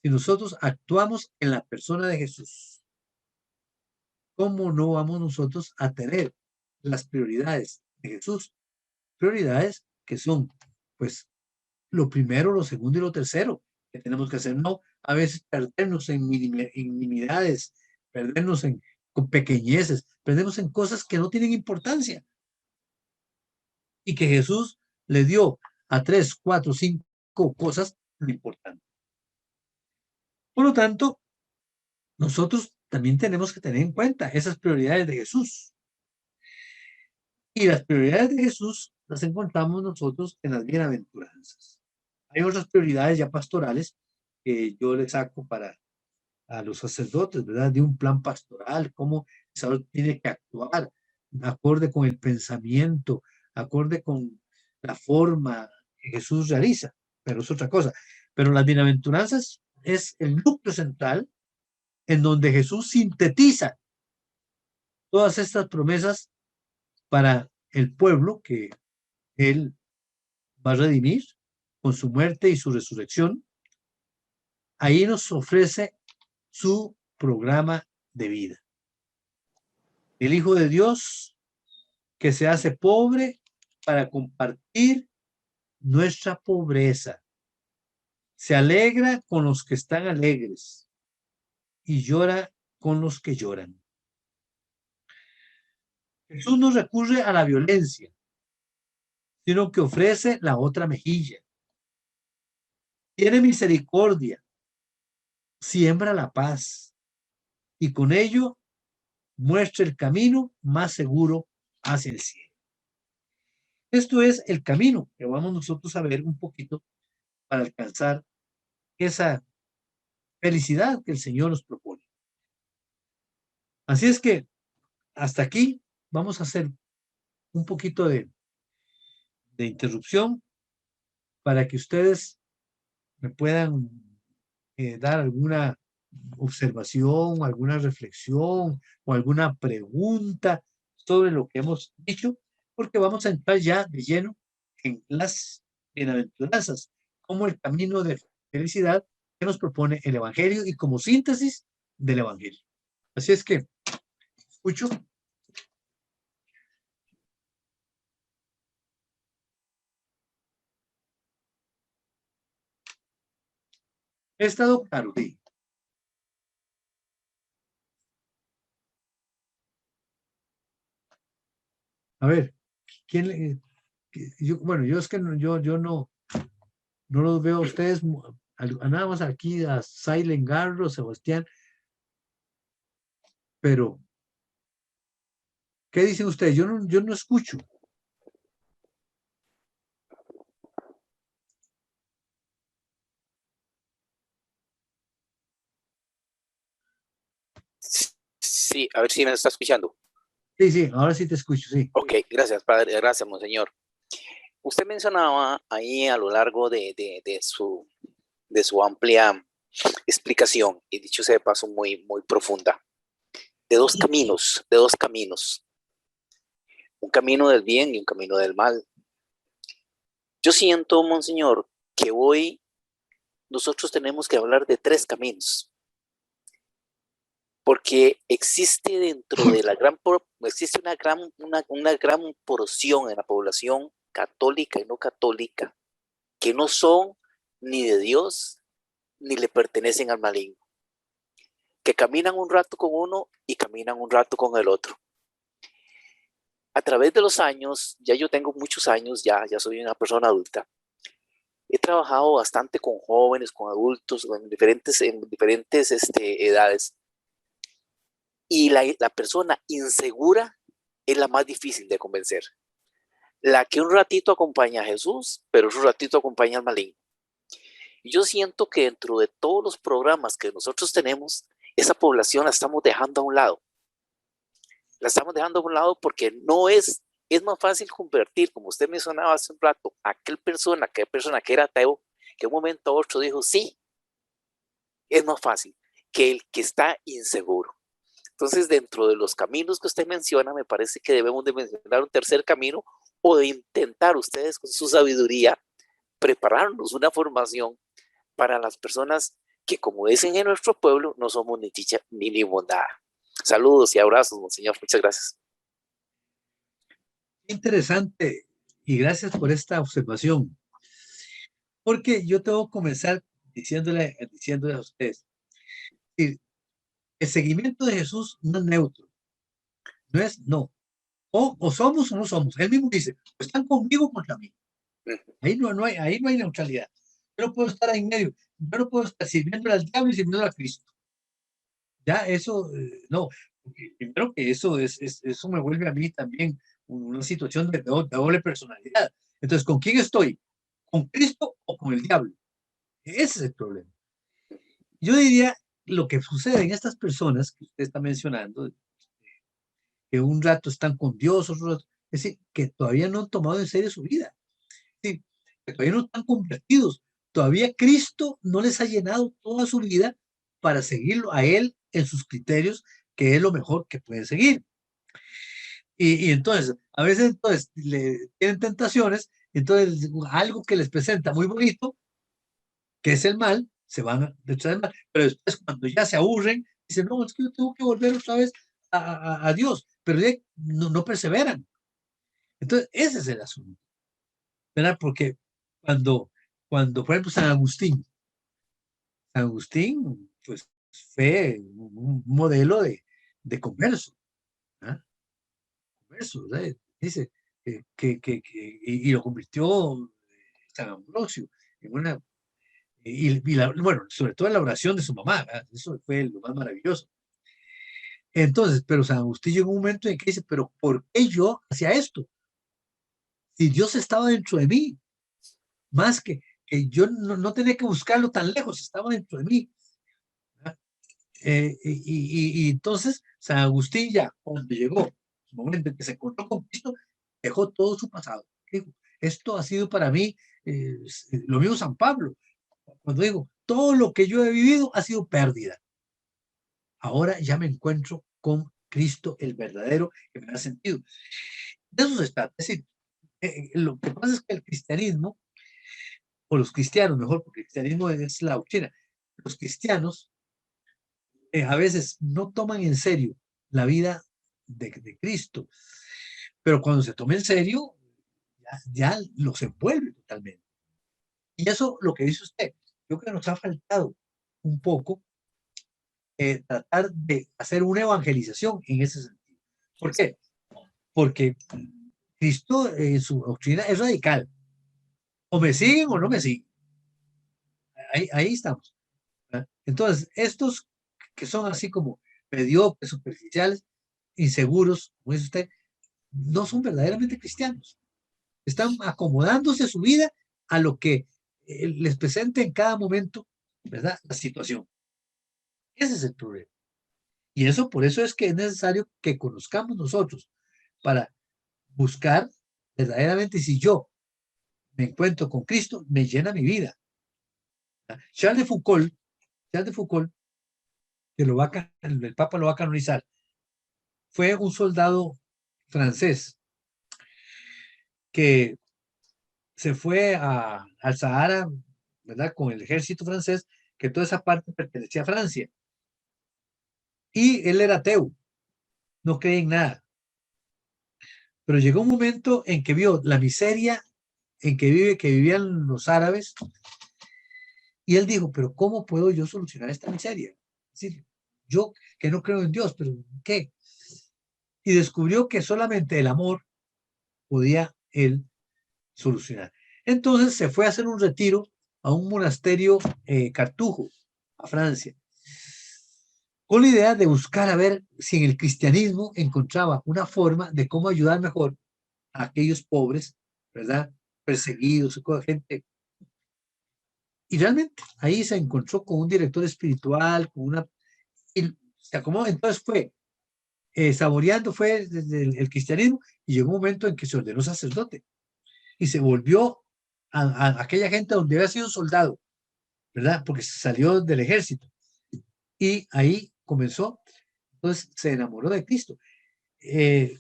si nosotros actuamos en la persona de Jesús, ¿cómo no vamos nosotros a tener las prioridades de Jesús? Prioridades que son, pues, lo primero, lo segundo y lo tercero que tenemos que hacer. No a veces perdernos en minimidades, perdernos con pequeñeces, perdernos en cosas que no tienen importancia y que Jesús le dio a 3, 4, 5 cosas lo importante. Por lo tanto, nosotros también tenemos que tener en cuenta esas prioridades de Jesús. Y las prioridades de Jesús las encontramos nosotros en las bienaventuranzas. Hay otras prioridades ya pastorales que yo les saco a los sacerdotes, ¿verdad? De un plan pastoral, cómo el sacerdote tiene que actuar acorde con el pensamiento, acorde con la forma que Jesús realiza, pero es otra cosa. Pero las bienaventuranzas es el núcleo central en donde Jesús sintetiza todas estas promesas para el pueblo que él va a redimir con su muerte y su resurrección. Ahí nos ofrece su programa de vida. El Hijo de Dios que se hace pobre para compartir nuestra pobreza. Se alegra con los que están alegres y llora con los que lloran. Jesús no recurre a la violencia, sino que ofrece la otra mejilla. Tiene misericordia, siembra la paz y con ello muestra el camino más seguro hacia el cielo. Esto es el camino que vamos nosotros a ver un poquito para alcanzar esa felicidad que el Señor nos propone. Así es que hasta aquí vamos a hacer un poquito de interrupción para que ustedes me puedan dar alguna observación, alguna reflexión o alguna pregunta sobre lo que hemos dicho, porque vamos a entrar ya de lleno en las bienaventuranzas, como el camino de felicidad que nos propone el Evangelio y como síntesis del Evangelio. Así es que, escucho. He estado claro, sí. A ver, ¿quién le, bueno, yo es que no, yo no los veo a ustedes, nada más aquí a Silent Garro, Sebastián, pero ¿qué dicen ustedes? Yo no escucho. Sí, a ver si me está escuchando. Sí, sí, ahora sí te escucho, sí. Ok, gracias, padre, gracias, monseñor. Usted mencionaba ahí a lo largo de su amplia explicación, y dicho sea de paso muy profunda, de dos caminos, un camino del bien y un camino del mal. Yo siento, monseñor, que hoy nosotros tenemos que hablar de tres caminos, porque existe dentro de existe una gran porción en la población católica y no católica que no son ni de Dios ni le pertenecen al maligno, que caminan un rato con uno y caminan un rato con el otro. A través de los años, ya yo tengo muchos años, ya soy una persona adulta, he trabajado bastante con jóvenes, con adultos, en diferentes edades, y la persona insegura es la más difícil de convencer. La que un ratito acompaña a Jesús, pero otro ratito acompaña al maligno. Y yo siento que dentro de todos los programas que nosotros tenemos, esa población la estamos dejando a un lado. La estamos dejando a un lado porque es más fácil convertir, como usted mencionaba hace un rato, aquella persona que era ateo, que de un momento a otro dijo sí, es más fácil que el que está inseguro. Entonces, dentro de los caminos que usted menciona, me parece que debemos de mencionar un tercer camino o de intentar ustedes con su sabiduría prepararnos una formación para las personas que, como dicen en nuestro pueblo, no somos ni chicha ni limonada. Saludos y abrazos, monseñor. Muchas gracias. Interesante y gracias por esta observación, porque yo tengo que comenzar diciéndole a ustedes, el seguimiento de Jesús no es neutro, no es no, o somos o no somos. Él mismo dice, o están conmigo o contra mí. Ahí no hay neutralidad. Yo no puedo estar ahí en medio. Yo no puedo estar sirviendo al diablo y sirviendo a Cristo. Ya eso, no. Primero que eso me vuelve a mí también una situación de doble personalidad. Entonces, ¿con quién estoy? ¿Con Cristo o con el diablo? Ese es el problema. Yo diría lo que sucede en estas personas que usted está mencionando, que un rato están con Dios, otro rato, es decir, que todavía no han tomado en serio su vida, sí, que todavía no están convertidos, todavía Cristo no les ha llenado toda su vida para seguirlo a Él en sus criterios, que es lo mejor que pueden seguir. Y entonces, a veces entonces tienen tentaciones, entonces algo que les presenta muy bonito, que es el mal, se van detrás del mal, pero después cuando ya se aburren, dicen, no, es que yo tengo que volver otra vez a Dios, pero ya no perseveran. Entonces, ese es el asunto, ¿verdad? Porque por ejemplo, San Agustín, pues fue un modelo de converso, ¿ah? Converso, ¿verdad? Dice y lo convirtió San Ambrosio en una, bueno, sobre todo en la oración de su mamá, ¿verdad? Eso fue lo más maravilloso. Entonces, pero San Agustín llegó un momento en que dice, pero ¿por qué yo hacía esto? Si Dios estaba dentro de mí, más que yo no tenía que buscarlo tan lejos, estaba dentro de mí. Y entonces San Agustín ya, cuando llegó el momento en que se encontró con Cristo, dejó todo su pasado. Dijo, esto ha sido para mí, lo mismo San Pablo, cuando digo, todo lo que yo he vivido ha sido pérdida. Ahora ya me encuentro con Cristo, el verdadero, que me da sentido. De eso se trata. Es decir, lo que pasa es que el cristianismo, o los cristianos mejor, porque el cristianismo es la doctrina, los cristianos a veces no toman en serio la vida de Cristo, pero cuando se toma en serio, ya los envuelve totalmente. Y eso, lo que dice usted, yo creo que nos ha faltado un poco tratar de hacer una evangelización en ese sentido. ¿Por qué? Porque Cristo en su doctrina es radical. O me siguen o no me siguen. Ahí estamos, ¿verdad? Entonces, estos que son así como mediocres, superficiales, inseguros, como dice usted, no son verdaderamente cristianos. Están acomodándose su vida a lo que les presente en cada momento, ¿verdad? La situación. Ese es el problema. Y eso, por eso es que es necesario que conozcamos nosotros para buscar verdaderamente si yo me encuentro con Cristo, me llena mi vida. Charles de Foucault, que el Papa lo va a canonizar, fue un soldado francés que se fue al Sahara, ¿verdad? Con el ejército francés, que toda esa parte pertenecía a Francia. Y él era ateo, no creía en nada. Pero llegó un momento en que vio la miseria en que vivían los árabes, y él dijo, pero ¿cómo puedo yo solucionar esta miseria? Es decir, yo que no creo en Dios, pero ¿qué? Y descubrió que solamente el amor podía él solucionar. Entonces se fue a hacer un retiro a un monasterio Cartujo, a Francia, con la idea de buscar a ver si en el cristianismo encontraba una forma de cómo ayudar mejor a aquellos pobres, ¿verdad? Perseguidos, gente. Y realmente ahí se encontró con un director espiritual, con una... Y se acomodó, entonces fue saboreando, fue desde el cristianismo, y llegó un momento en que se ordenó sacerdote y se volvió a aquella gente donde había sido soldado, ¿verdad? Porque salió del ejército. Y ahí comenzó, entonces se enamoró de Cristo. Eh,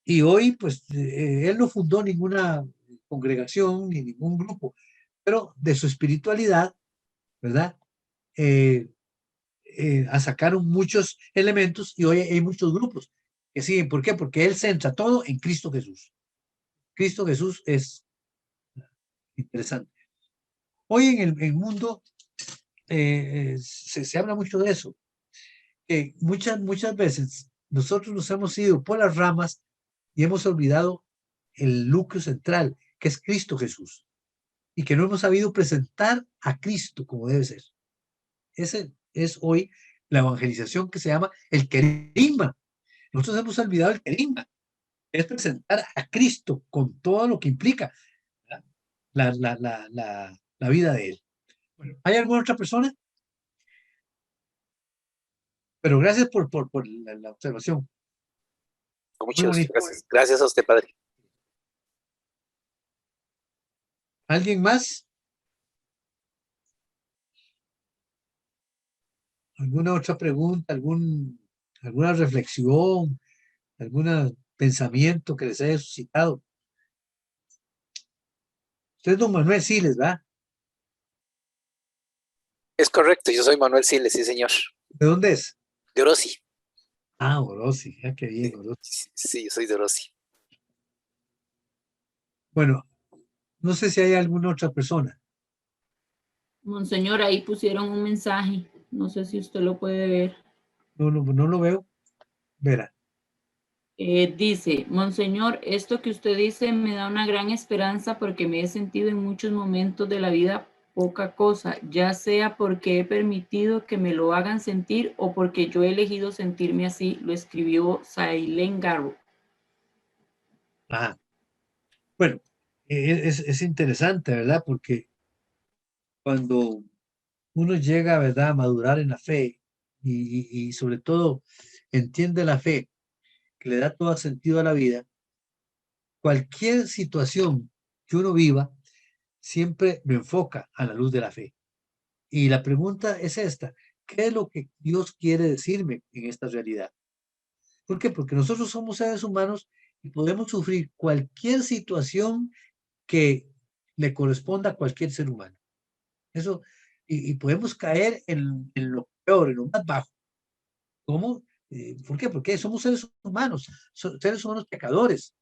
y hoy, pues, él no fundó ninguna congregación ni ningún grupo, pero de su espiritualidad, ¿verdad? Eh, sacaron muchos elementos y hoy hay muchos grupos que siguen. ¿Por qué? Porque él centra todo en Cristo Jesús. Cristo Jesús es interesante. Hoy en el mundo se habla mucho de eso. Muchas veces nosotros nos hemos ido por las ramas y hemos olvidado el núcleo central, que es Cristo Jesús, y que no hemos sabido presentar a Cristo como debe ser. Ese es hoy la evangelización que se llama el querigma. Nosotros hemos olvidado el querigma, es presentar a Cristo con todo lo que implica la vida de él. Bueno, ¿hay alguna otra persona? Pero gracias por la observación. Con Muy mucho gusto. bonito. Gracias. Gracias a usted, padre. ¿Alguien más? ¿Alguna otra pregunta? ¿Alguna reflexión? ¿Algún pensamiento que les haya suscitado? Usted es don Manuel Siles, ¿verdad? Es correcto, yo soy Manuel Siles, sí, señor. ¿De dónde es? De Orosi. Ah, Orosi, ya qué bien, Sí, Orosi. sí, yo soy de Orosi. Bueno, no sé si hay alguna otra persona. Monseñor, ahí pusieron un mensaje. No sé si usted lo puede ver. No lo veo. Verá. Dice, Monseñor, esto que usted dice me da una gran esperanza porque me he sentido en muchos momentos de la vida poca cosa, ya sea porque he permitido que me lo hagan sentir o porque yo he elegido sentirme así, lo escribió Sailén Garro. Ajá. Bueno, es interesante, ¿verdad? Porque cuando uno llega, ¿verdad?, a madurar en la fe y sobre todo entiende la fe que le da todo sentido a la vida, cualquier situación que uno viva siempre lo enfoca a la luz de la fe. Y la pregunta es esta: ¿qué es lo que Dios quiere decirme en esta realidad? ¿Por qué? Porque nosotros somos seres humanos y podemos sufrir cualquier situación que le corresponda a cualquier ser humano. Eso, y podemos caer en lo peor, en lo más bajo. ¿Cómo? ¿Por qué? Porque somos seres humanos, seres humanos pecadores.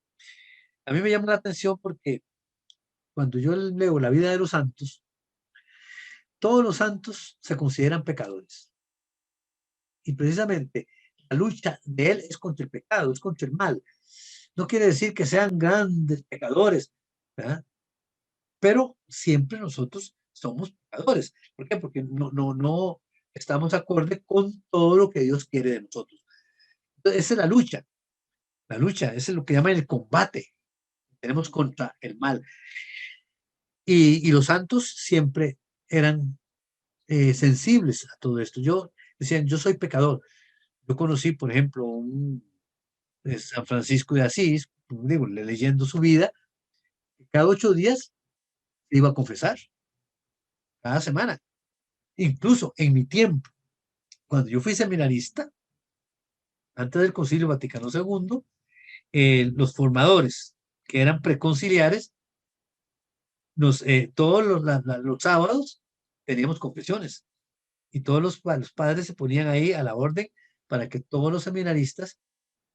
A mí me llama la atención porque cuando yo leo la vida de los santos, todos los santos se consideran pecadores. Y precisamente la lucha de él es contra el pecado, es contra el mal. No quiere decir que sean grandes pecadores, ¿verdad? Pero siempre nosotros somos pecadores. ¿Por qué? Porque no estamos acorde con todo lo que Dios quiere de nosotros. Entonces, esa es la lucha, ese es lo que llaman el combate. Tenemos contra el mal. Y los santos siempre eran sensibles a todo esto. Decían, yo soy pecador. Yo conocí, por ejemplo, San Francisco de Asís, digo, leyendo su vida, cada 8 días iba a confesar, cada semana. Incluso en mi tiempo, cuando yo fui seminarista, antes del Concilio Vaticano II, los formadores, que eran preconciliares, todos los sábados teníamos confesiones y todos los padres se ponían ahí a la orden para que todos los seminaristas,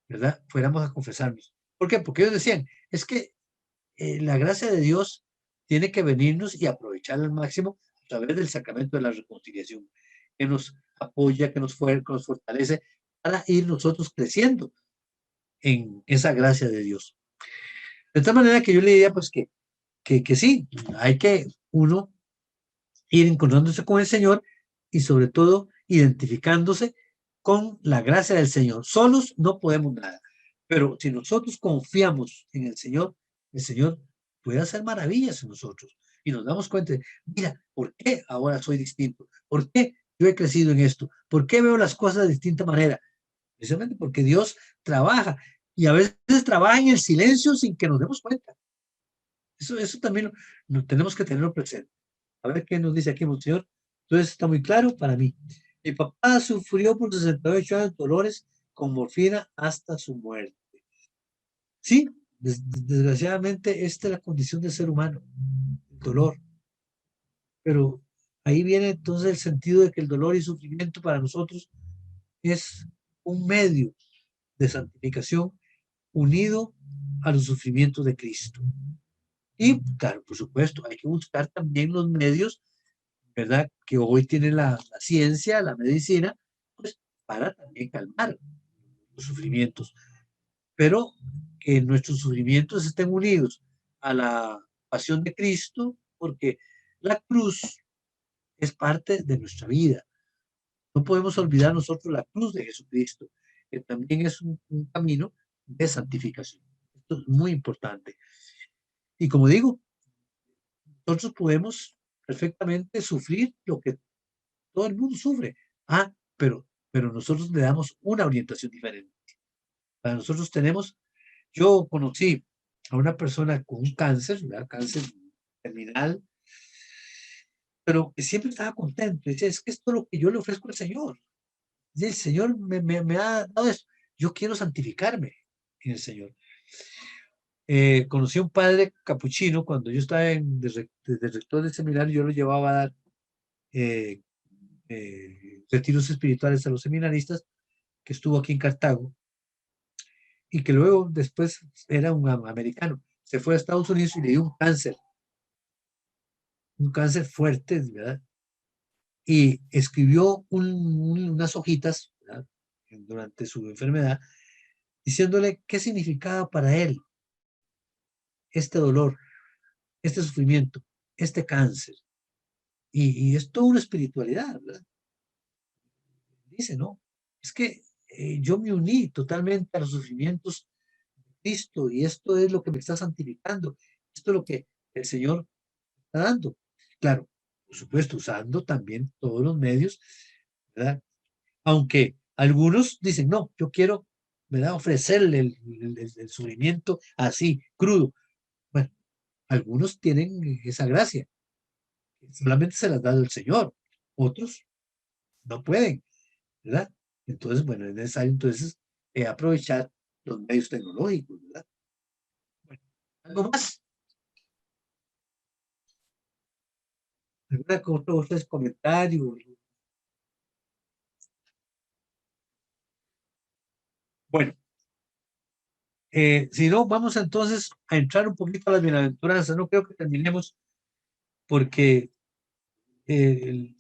¿verdad?, fuéramos a confesarnos. ¿Por qué? Porque ellos decían, es que la gracia de Dios tiene que venirnos y aprovechar al máximo a través del sacramento de la reconciliación, que nos apoya, que nos fortalece para ir nosotros creciendo en esa gracia de Dios. De tal manera que yo le diría, pues, que sí, hay que uno ir encontrándose con el Señor y sobre todo identificándose con la gracia del Señor. Solos no podemos nada, pero si nosotros confiamos en el Señor puede hacer maravillas en nosotros y nos damos cuenta de, mira, ¿por qué ahora soy distinto? ¿Por qué yo he crecido en esto? ¿Por qué veo las cosas de distinta manera? Precisamente porque Dios trabaja y a veces trabaja en el silencio sin que nos demos cuenta. Eso también lo tenemos que tenerlo presente. A ver qué nos dice aquí, Monseñor. Entonces está muy claro para mí. Mi papá sufrió por 68 años dolores con morfina hasta su muerte. Sí, desgraciadamente esta es la condición del ser humano, el dolor. Pero ahí viene entonces el sentido de que el dolor y sufrimiento para nosotros es un medio de santificación unido a los sufrimientos de Cristo. Y claro, por supuesto, hay que buscar también los medios, ¿verdad?, que hoy tiene la ciencia, la medicina, pues para también calmar los sufrimientos. Pero que nuestros sufrimientos estén unidos a la pasión de Cristo, porque la cruz es parte de nuestra vida. No podemos olvidar nosotros la cruz de Jesucristo, que también es un camino de santificación. Esto es muy importante. Y como digo, nosotros podemos perfectamente sufrir lo que todo el mundo sufre. Pero pero nosotros le damos una orientación diferente. Para nosotros yo conocí a una persona con un cáncer, ¿verdad? Cáncer terminal, pero que siempre estaba contento. Decía, es que esto es lo que yo le ofrezco al Señor. Y el Señor me ha dado eso. Yo quiero santificarme en el Señor. Conocí a un padre capuchino cuando yo estaba de rector del seminario. Yo lo llevaba a dar eh, retiros espirituales a los seminaristas, que estuvo aquí en Cartago, y que luego después era un americano. Se fue a Estados Unidos y le dio un cáncer fuerte, ¿verdad? Y escribió unas hojitas, ¿verdad?, durante su enfermedad, diciéndole qué significaba para él este dolor, este sufrimiento, este cáncer. Y es toda una espiritualidad, ¿verdad? Dice, no, es que yo me uní totalmente a los sufrimientos de Cristo y esto es lo que me está santificando, esto es lo que el Señor está dando. Claro, por supuesto, usando también todos los medios, ¿verdad? Aunque algunos dicen, no, yo quiero, ¿verdad?, ofrecerle el sufrimiento así, crudo. Bueno, algunos tienen esa gracia, solamente se las da el Señor, otros no pueden, ¿verdad? Entonces, bueno, es necesario entonces aprovechar los medios tecnológicos, ¿verdad? Bueno, ¿algo más? ¿Alguna otro comentario? Bueno, si no, vamos entonces a entrar un poquito a las bienaventuranzas. No creo que terminemos porque de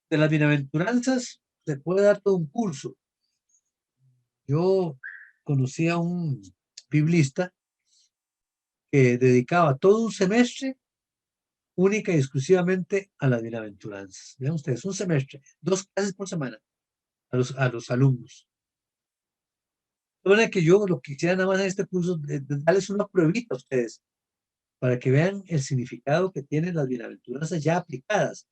las bienaventuranzas se puede dar todo un curso. Yo conocí a un biblista que dedicaba todo un semestre única y exclusivamente a las bienaventuranzas. Vean ustedes, un semestre, 2 clases por semana a los alumnos. De manera que yo lo que quisiera nada más en este curso de darles una pruebita a ustedes para que vean el significado que tienen las bienaventuranzas ya aplicadas,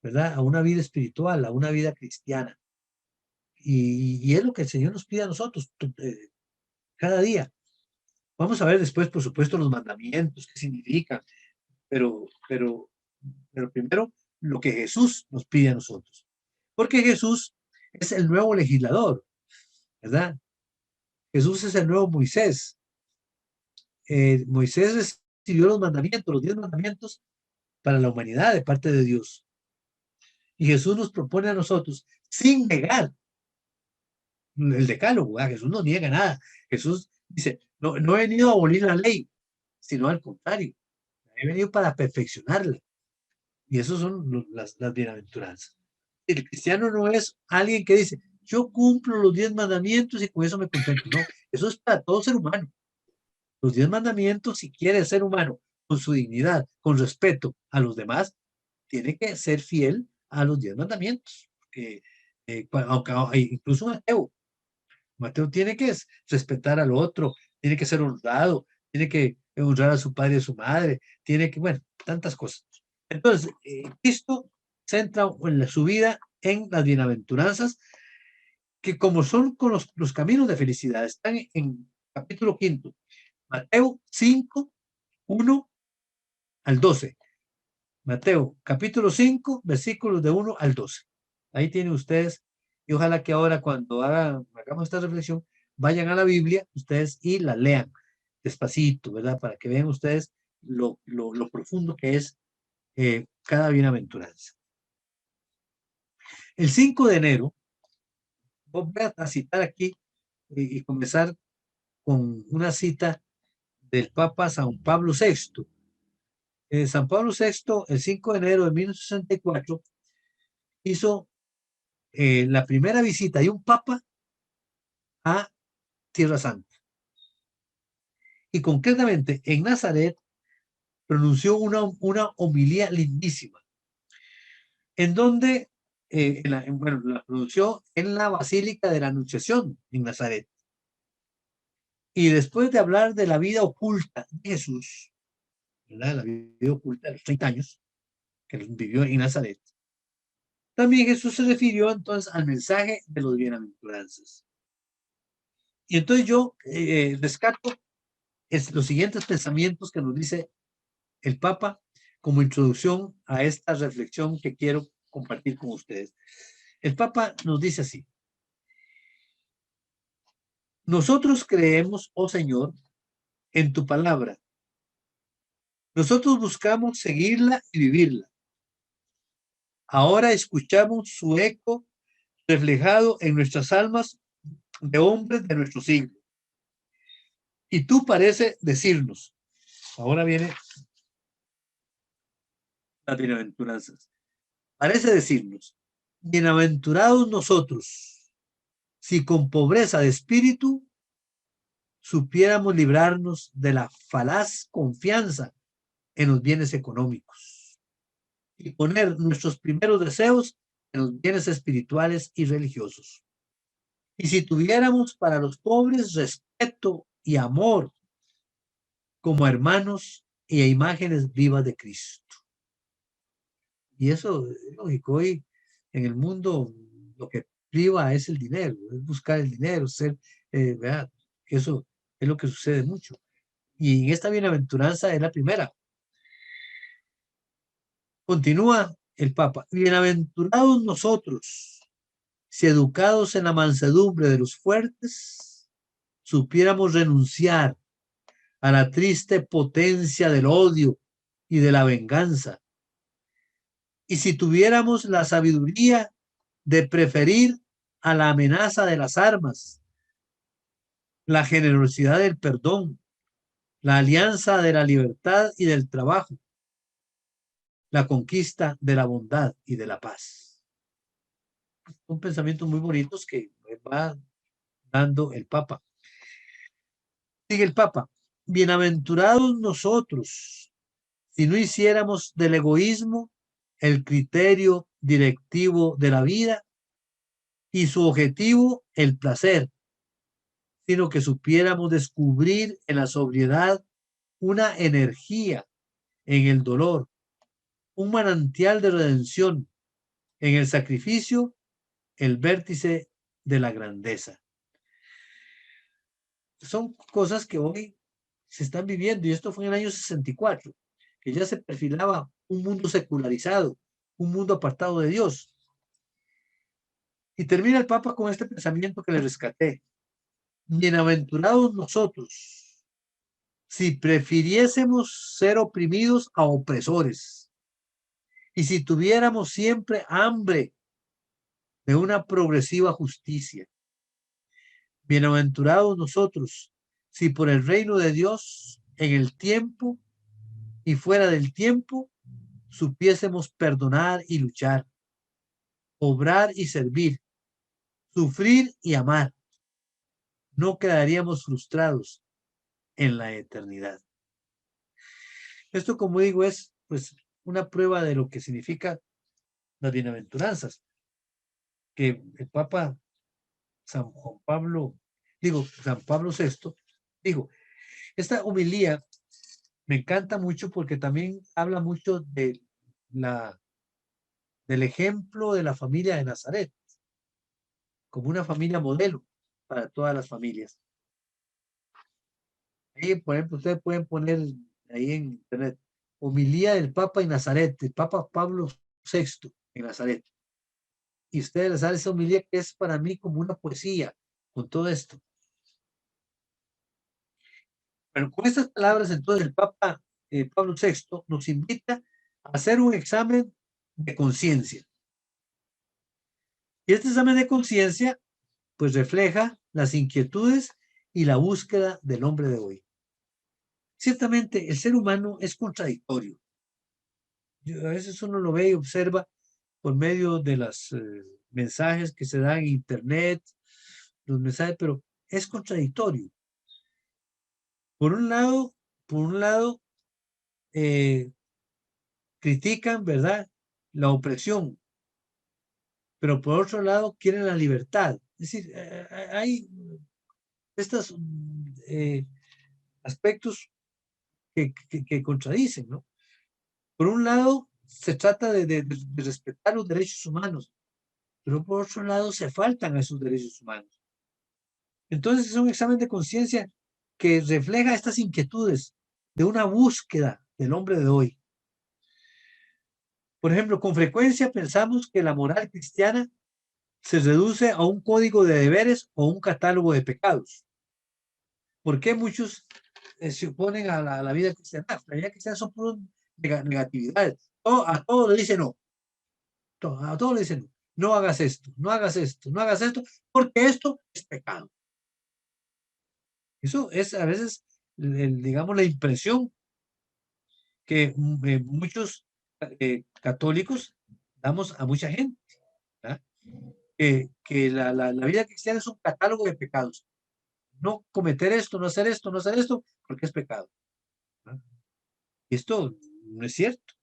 ¿verdad?, a una vida espiritual, a una vida cristiana. Y es lo que el Señor nos pide a nosotros cada día. Vamos a ver después, por supuesto, los mandamientos, qué significan, pero, pero, pero primero lo que Jesús nos pide a nosotros. Porque Jesús es el nuevo legislador, ¿verdad? Jesús es el nuevo Moisés. Moisés recibió los mandamientos, los 10 mandamientos para la humanidad de parte de Dios. Y Jesús nos propone a nosotros, sin negar el decálogo, ¿verdad? Jesús no niega nada. Jesús dice, no, no he venido a abolir la ley, sino al contrario, he venido para perfeccionarla. Y esos son las bienaventuranzas. El cristiano no es alguien que dice, yo cumplo los 10 mandamientos y con eso me contento. No, eso es para todo ser humano. Los 10 mandamientos, si quiere ser humano con su dignidad, con respeto a los demás, tiene que ser fiel a los 10 mandamientos. Porque, aunque incluso Mateo tiene que respetar al otro, tiene que ser honrado, tiene que honrar a su padre y a su madre, tiene que, bueno, tantas cosas. Entonces, Cristo centra su vida en las bienaventuranzas, que como son con los caminos de felicidad, están en capítulo 5, Mateo 5, 1 al 12. Mateo capítulo 5, versículos de 1 al 12. Ahí tienen ustedes, y ojalá que ahora cuando hagamos esta reflexión, vayan a la Biblia ustedes y la lean despacito, ¿verdad? Para que vean ustedes lo profundo que es cada bienaventuranza. El 5 de enero, voy a citar aquí y comenzar con una cita del Papa San Pablo VI. San Pablo VI, el 5 de enero de 1964, hizo la primera visita de un papa a Tierra Santa. Y concretamente en Nazaret pronunció una homilía lindísima, en donde, bueno, la pronunció en la Basílica de la Anunciación en Nazaret. Y después de hablar de la vida oculta de Jesús, ¿verdad?, la vida oculta de los 30 años que vivió en Nazaret, También Jesús se refirió entonces al mensaje de los bienaventuranzas. Y entonces yo rescato los siguientes pensamientos que nos dice el Papa como introducción a esta reflexión que quiero compartir con ustedes. El Papa nos dice así: nosotros creemos, oh Señor, en tu palabra. Nosotros buscamos seguirla y vivirla. Ahora escuchamos su eco reflejado en nuestras almas de hombres de nuestro siglo. Y tú parece decirnos, ahora viene las bienaventuranzas, parece decirnos, bienaventurados nosotros, si con pobreza de espíritu supiéramos librarnos de la falaz confianza en los bienes económicos y poner nuestros primeros deseos en los bienes espirituales y religiosos. Y si tuviéramos para los pobres respeto y amor como hermanos y a imágenes vivas de Cristo. Y eso es lógico. Hoy en el mundo lo que priva es el dinero, es buscar el dinero, ser, ¿verdad? Eso es lo que sucede mucho. Y en esta bienaventuranza es la primera. Continúa el Papa: bienaventurados nosotros, si educados en la mansedumbre de los fuertes, supiéramos renunciar a la triste potencia del odio y de la venganza. Y si tuviéramos la sabiduría de preferir a la amenaza de las armas, la generosidad del perdón, la alianza de la libertad y del trabajo, la conquista de la bondad y de la paz. Son pensamientos muy bonitos que va dando el Papa. Sigue el Papa: bienaventurados nosotros si no hiciéramos del egoísmo el criterio directivo de la vida y su objetivo el placer, sino que supiéramos descubrir en la sobriedad una energía, en el dolor, un manantial de redención, en el sacrificio, el vértice de la grandeza. Son cosas que hoy se están viviendo, y esto fue en el año 64, que ya se perfilaba un mundo secularizado, un mundo apartado de Dios. Y termina el Papa con este pensamiento que le rescaté: bienaventurados nosotros, si prefiriésemos ser oprimidos a opresores, y si tuviéramos siempre hambre de una progresiva justicia. Bienaventurados nosotros, si por el reino de Dios, en el tiempo y fuera del tiempo, supiésemos perdonar y luchar, obrar y servir, sufrir y amar. No quedaríamos frustrados en la eternidad. Esto, como digo, es pues una prueba de lo que significa las bienaventuranzas, que el Papa San Pablo VI dijo. Esta homilía me encanta mucho porque también habla mucho del ejemplo de la familia de Nazaret, como una familia modelo para todas las familias. Ahí, por ejemplo, ustedes pueden poner ahí en internet, homilía del Papa en Nazaret, el Papa Pablo VI en Nazaret. Y ustedes les sale esa homilía que es para mí como una poesía con todo esto. Pero con estas palabras, entonces, el Papa Pablo VI nos invita a hacer un examen de conciencia. Y este examen de conciencia, pues, refleja las inquietudes y la búsqueda del hombre de hoy. Ciertamente, el ser humano es contradictorio. A veces uno lo ve y observa por medio de los mensajes que se dan en internet, los mensajes, pero es contradictorio. Por un lado, critican, ¿verdad?, la opresión, pero por otro lado quieren la libertad. Es decir, hay estos aspectos que contradicen, ¿no? Por un lado, se trata de respetar los derechos humanos, pero por otro lado se faltan a esos derechos humanos. Entonces es un examen de conciencia que refleja estas inquietudes de una búsqueda del hombre de hoy. Por ejemplo, con frecuencia pensamos que la moral cristiana se reduce a un código de deberes o un catálogo de pecados. ¿Por qué muchos se oponen a la vida cristiana? La vida cristiana son puras negatividades. A todo le dicen no. A todo le dicen no. No hagas esto, no hagas esto, no hagas esto, porque esto es pecado. Eso es a veces, digamos, la impresión que muchos católicos damos a mucha gente. ¿Verdad? Que la vida cristiana es un catálogo de pecados. No cometer esto, no hacer esto, no hacer esto, porque es pecado. ¿Verdad? Y esto no es cierto.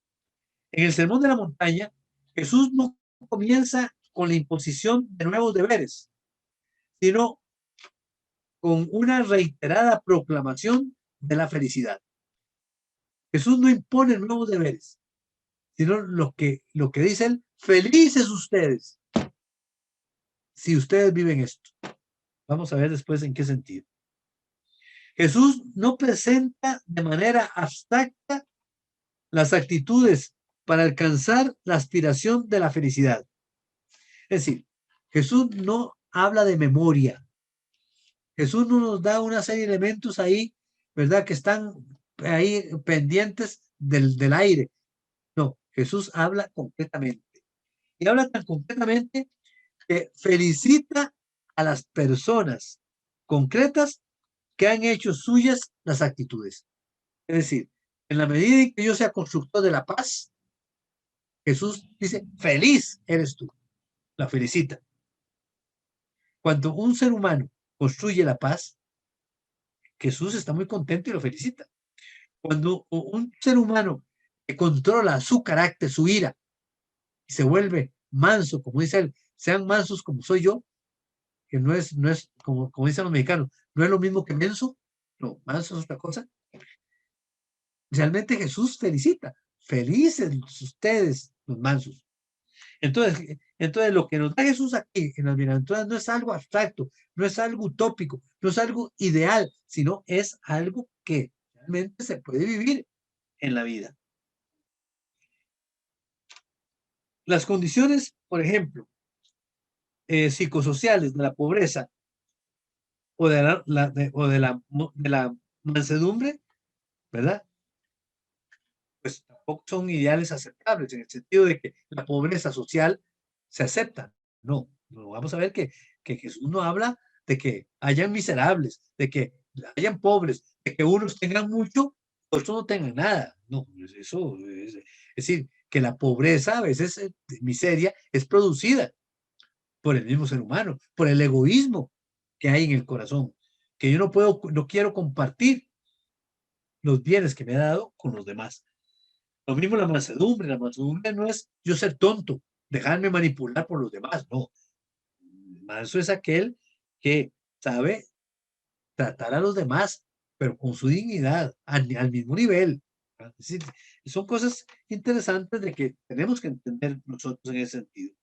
En el Sermón de la Montaña, Jesús no comienza con la imposición de nuevos deberes, sino con una reiterada proclamación de la felicidad. Jesús no impone nuevos deberes, sino lo que dice él: felices ustedes si ustedes viven esto. Vamos a ver después en qué sentido. Jesús no presenta de manera abstracta las actitudes para alcanzar la aspiración de la felicidad. Es decir, Jesús no habla de memoria. Jesús no nos da una serie de elementos ahí, ¿verdad? Que están ahí pendientes del aire. No, Jesús habla concretamente. Y habla tan concretamente que felicita a las personas concretas que han hecho suyas las actitudes. Es decir, en la medida en que yo sea constructor de la paz, Jesús dice: feliz eres tú. La felicita. Cuando un ser humano construye la paz, Jesús está muy contento y lo felicita. Cuando un ser humano que controla su carácter, su ira, y se vuelve manso, como dice él: sean mansos como soy yo, que no es como dicen los mexicanos, no es lo mismo que menso, no, manso es otra cosa. Realmente Jesús felicita: felices ustedes los mansos. Entonces lo que nos da Jesús aquí en las bienaventuranzas no es algo abstracto, no es algo utópico, no es algo ideal, sino es algo que realmente se puede vivir en la vida. Las condiciones, por ejemplo, psicosociales de la pobreza o de la mansedumbre, ¿verdad? Pues tampoco son ideales aceptables en el sentido de que la pobreza social se acepta. No, no vamos a ver que Jesús no habla de que hayan miserables, de que hayan pobres, de que unos tengan mucho, otros no tengan nada. No, eso es decir, que la pobreza, a veces miseria, es producida por el mismo ser humano, por el egoísmo que hay en el corazón, que yo no quiero compartir los bienes que me ha dado con los demás. Lo mismo la mansedumbre no es yo ser tonto, dejarme manipular por los demás, no. Manso es aquel que sabe tratar a los demás, pero con su dignidad, al mismo nivel. Es decir, son cosas interesantes de que tenemos que entender nosotros en ese sentido.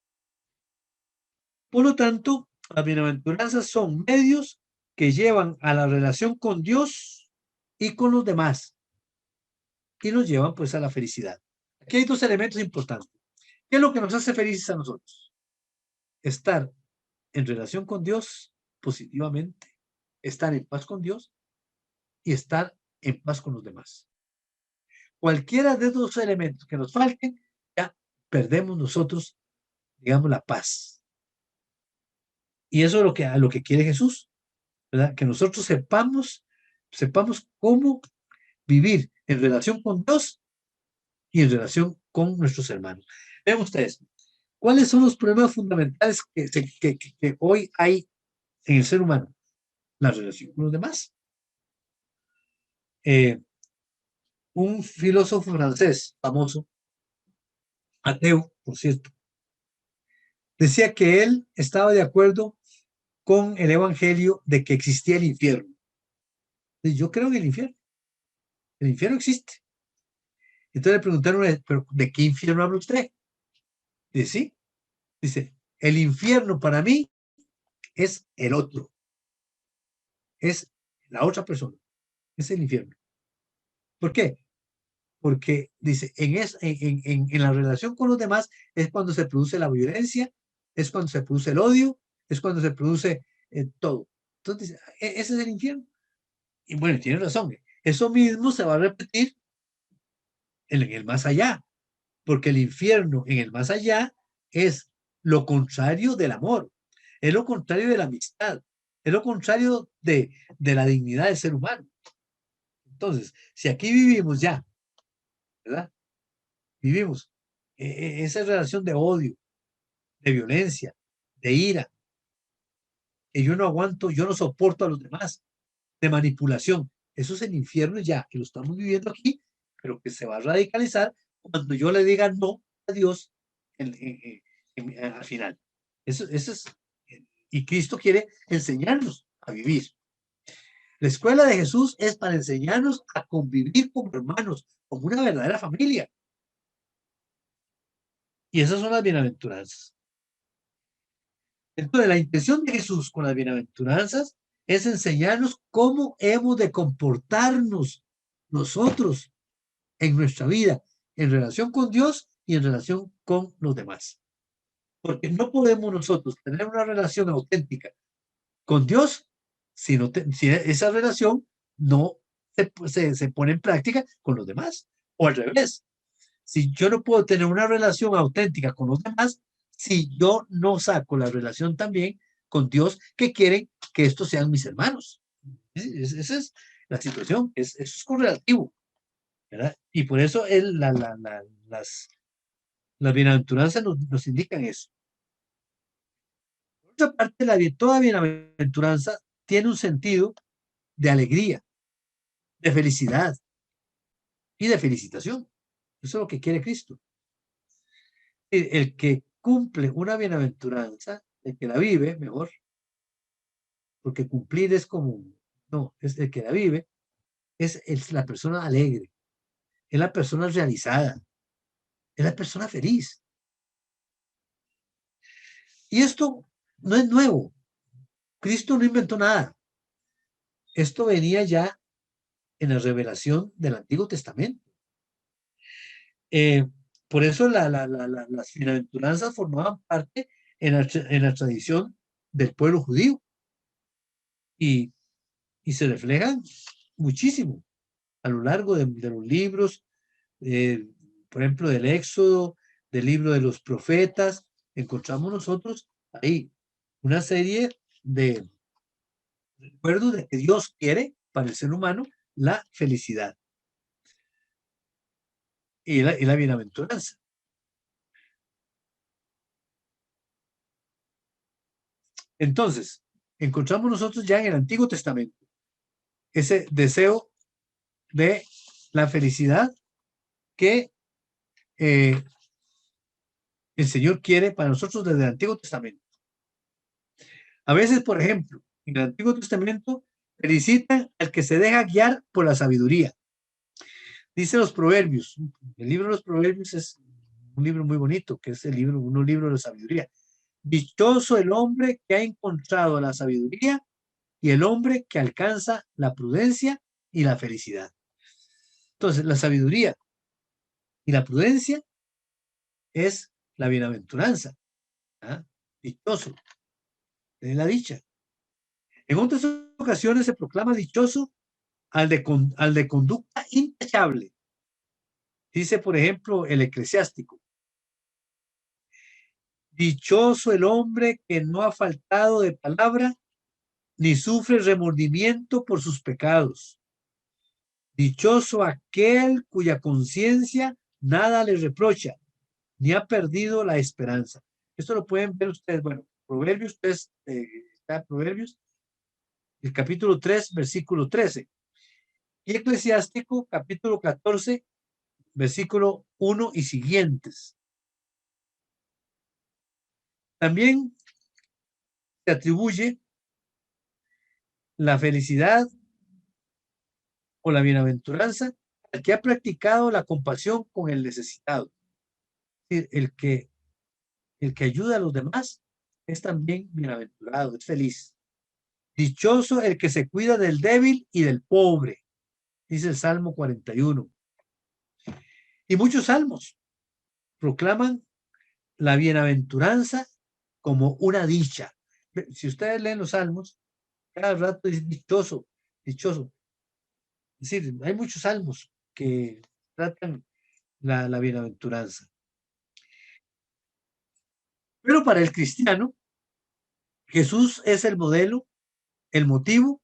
Por lo tanto, las bienaventuranzas son medios que llevan a la relación con Dios y con los demás y nos llevan pues a la felicidad. Aquí hay dos elementos importantes. ¿Qué es lo que nos hace felices a nosotros? Estar en relación con Dios positivamente, estar en paz con Dios y estar en paz con los demás. Cualquiera de esos elementos que nos falten, ya perdemos nosotros, digamos, la paz. Y eso es lo que quiere Jesús, ¿verdad? Que nosotros sepamos cómo vivir en relación con Dios y en relación con nuestros hermanos. Vean ustedes, ¿cuáles son los problemas fundamentales que hoy hay en el ser humano? La relación con los demás. Un filósofo francés famoso, ateo, por cierto, decía que él estaba de acuerdo con el evangelio de que existía el infierno. Yo creo en el infierno. El infierno existe. Entonces le preguntaron, ¿pero de qué infierno habla usted? Dice, sí, dice, el infierno para mí es el otro, es la otra persona, es el infierno. ¿Por qué? Porque dice, en la relación con los demás es cuando se produce la violencia, es cuando se produce el odio, es cuando se produce todo. Entonces, ese es el infierno. Y bueno, tiene razón. Eso mismo se va a repetir en el más allá, porque el infierno en el más allá es lo contrario del amor, es lo contrario de la amistad, es lo contrario de la dignidad del ser humano. Entonces, si aquí vivimos ya, ¿verdad? Vivimos esa relación de odio, de violencia, de ira, que yo no aguanto, yo no soporto a los demás, de manipulación. Eso es el infierno ya, que lo estamos viviendo aquí, pero que se va a radicalizar cuando yo le diga no a Dios al final. Eso es, y Cristo quiere enseñarnos a vivir. La escuela de Jesús es para enseñarnos a convivir como hermanos, como una verdadera familia. Y esas son las bienaventuranzas. Entonces, la intención de Jesús con las bienaventuranzas es enseñarnos cómo hemos de comportarnos nosotros en nuestra vida, en relación con Dios y en relación con los demás. Porque no podemos nosotros tener una relación auténtica con Dios si esa relación no se pone en práctica con los demás. O al revés, si yo no puedo tener una relación auténtica con los demás, si yo no saco la relación también con Dios, que quiere que estos sean mis hermanos. Esa es la situación, eso es correlativo, ¿verdad? Y por eso las bienaventuranzas nos indican eso. Por otra parte, toda bienaventuranza tiene un sentido de alegría, de felicidad y de felicitación. Eso es lo que quiere Cristo. El que cumple una bienaventuranza, el que la vive, mejor, porque cumplir es como, no, es el que la vive, es la persona alegre, es la persona realizada, es la persona feliz. Y esto no es nuevo. Cristo no inventó nada. Esto venía ya en la revelación del Antiguo Testamento. Por eso las bienaventuranzas formaban parte en la tradición del pueblo judío y se reflejan muchísimo a lo largo de los libros, por ejemplo, del Éxodo, del libro de los profetas. Encontramos nosotros ahí una serie de recuerdos de que Dios quiere para el ser humano la felicidad y la bienaventuranza. Entonces, encontramos nosotros ya en el Antiguo Testamento ese deseo de la felicidad que el Señor quiere para nosotros desde el Antiguo Testamento. A veces, por ejemplo, en el Antiguo Testamento felicitan al que se deja guiar por la sabiduría. Dice los Proverbios, el libro de los Proverbios es un libro muy bonito, que es un libro de la sabiduría. Dichoso el hombre que ha encontrado la sabiduría y el hombre que alcanza la prudencia y la felicidad. Entonces, la sabiduría y la prudencia es la bienaventuranza. ¿Ah? Dichoso, es la dicha. En otras ocasiones se proclama dichoso al de conducta intachable. Dice, por ejemplo, el Eclesiástico. Dichoso el hombre que no ha faltado de palabra ni sufre remordimiento por sus pecados. Dichoso aquel cuya conciencia nada le reprocha, ni ha perdido la esperanza. Esto lo pueden ver ustedes. Bueno, Proverbios 3, está Proverbios, el capítulo 3, versículo 13. Y Eclesiástico, capítulo 14, versículo 1 y siguientes. También se atribuye la felicidad o la bienaventuranza al que ha practicado la compasión con el necesitado. El que ayuda a los demás es también bienaventurado, es feliz. Dichoso el que se cuida del débil y del pobre, dice el Salmo 41. Y muchos salmos proclaman la bienaventuranza como una dicha. Si ustedes leen los salmos, cada rato dice dichoso, dichoso. Es decir, hay muchos salmos que tratan la bienaventuranza. Pero para el cristiano, Jesús es el modelo, el motivo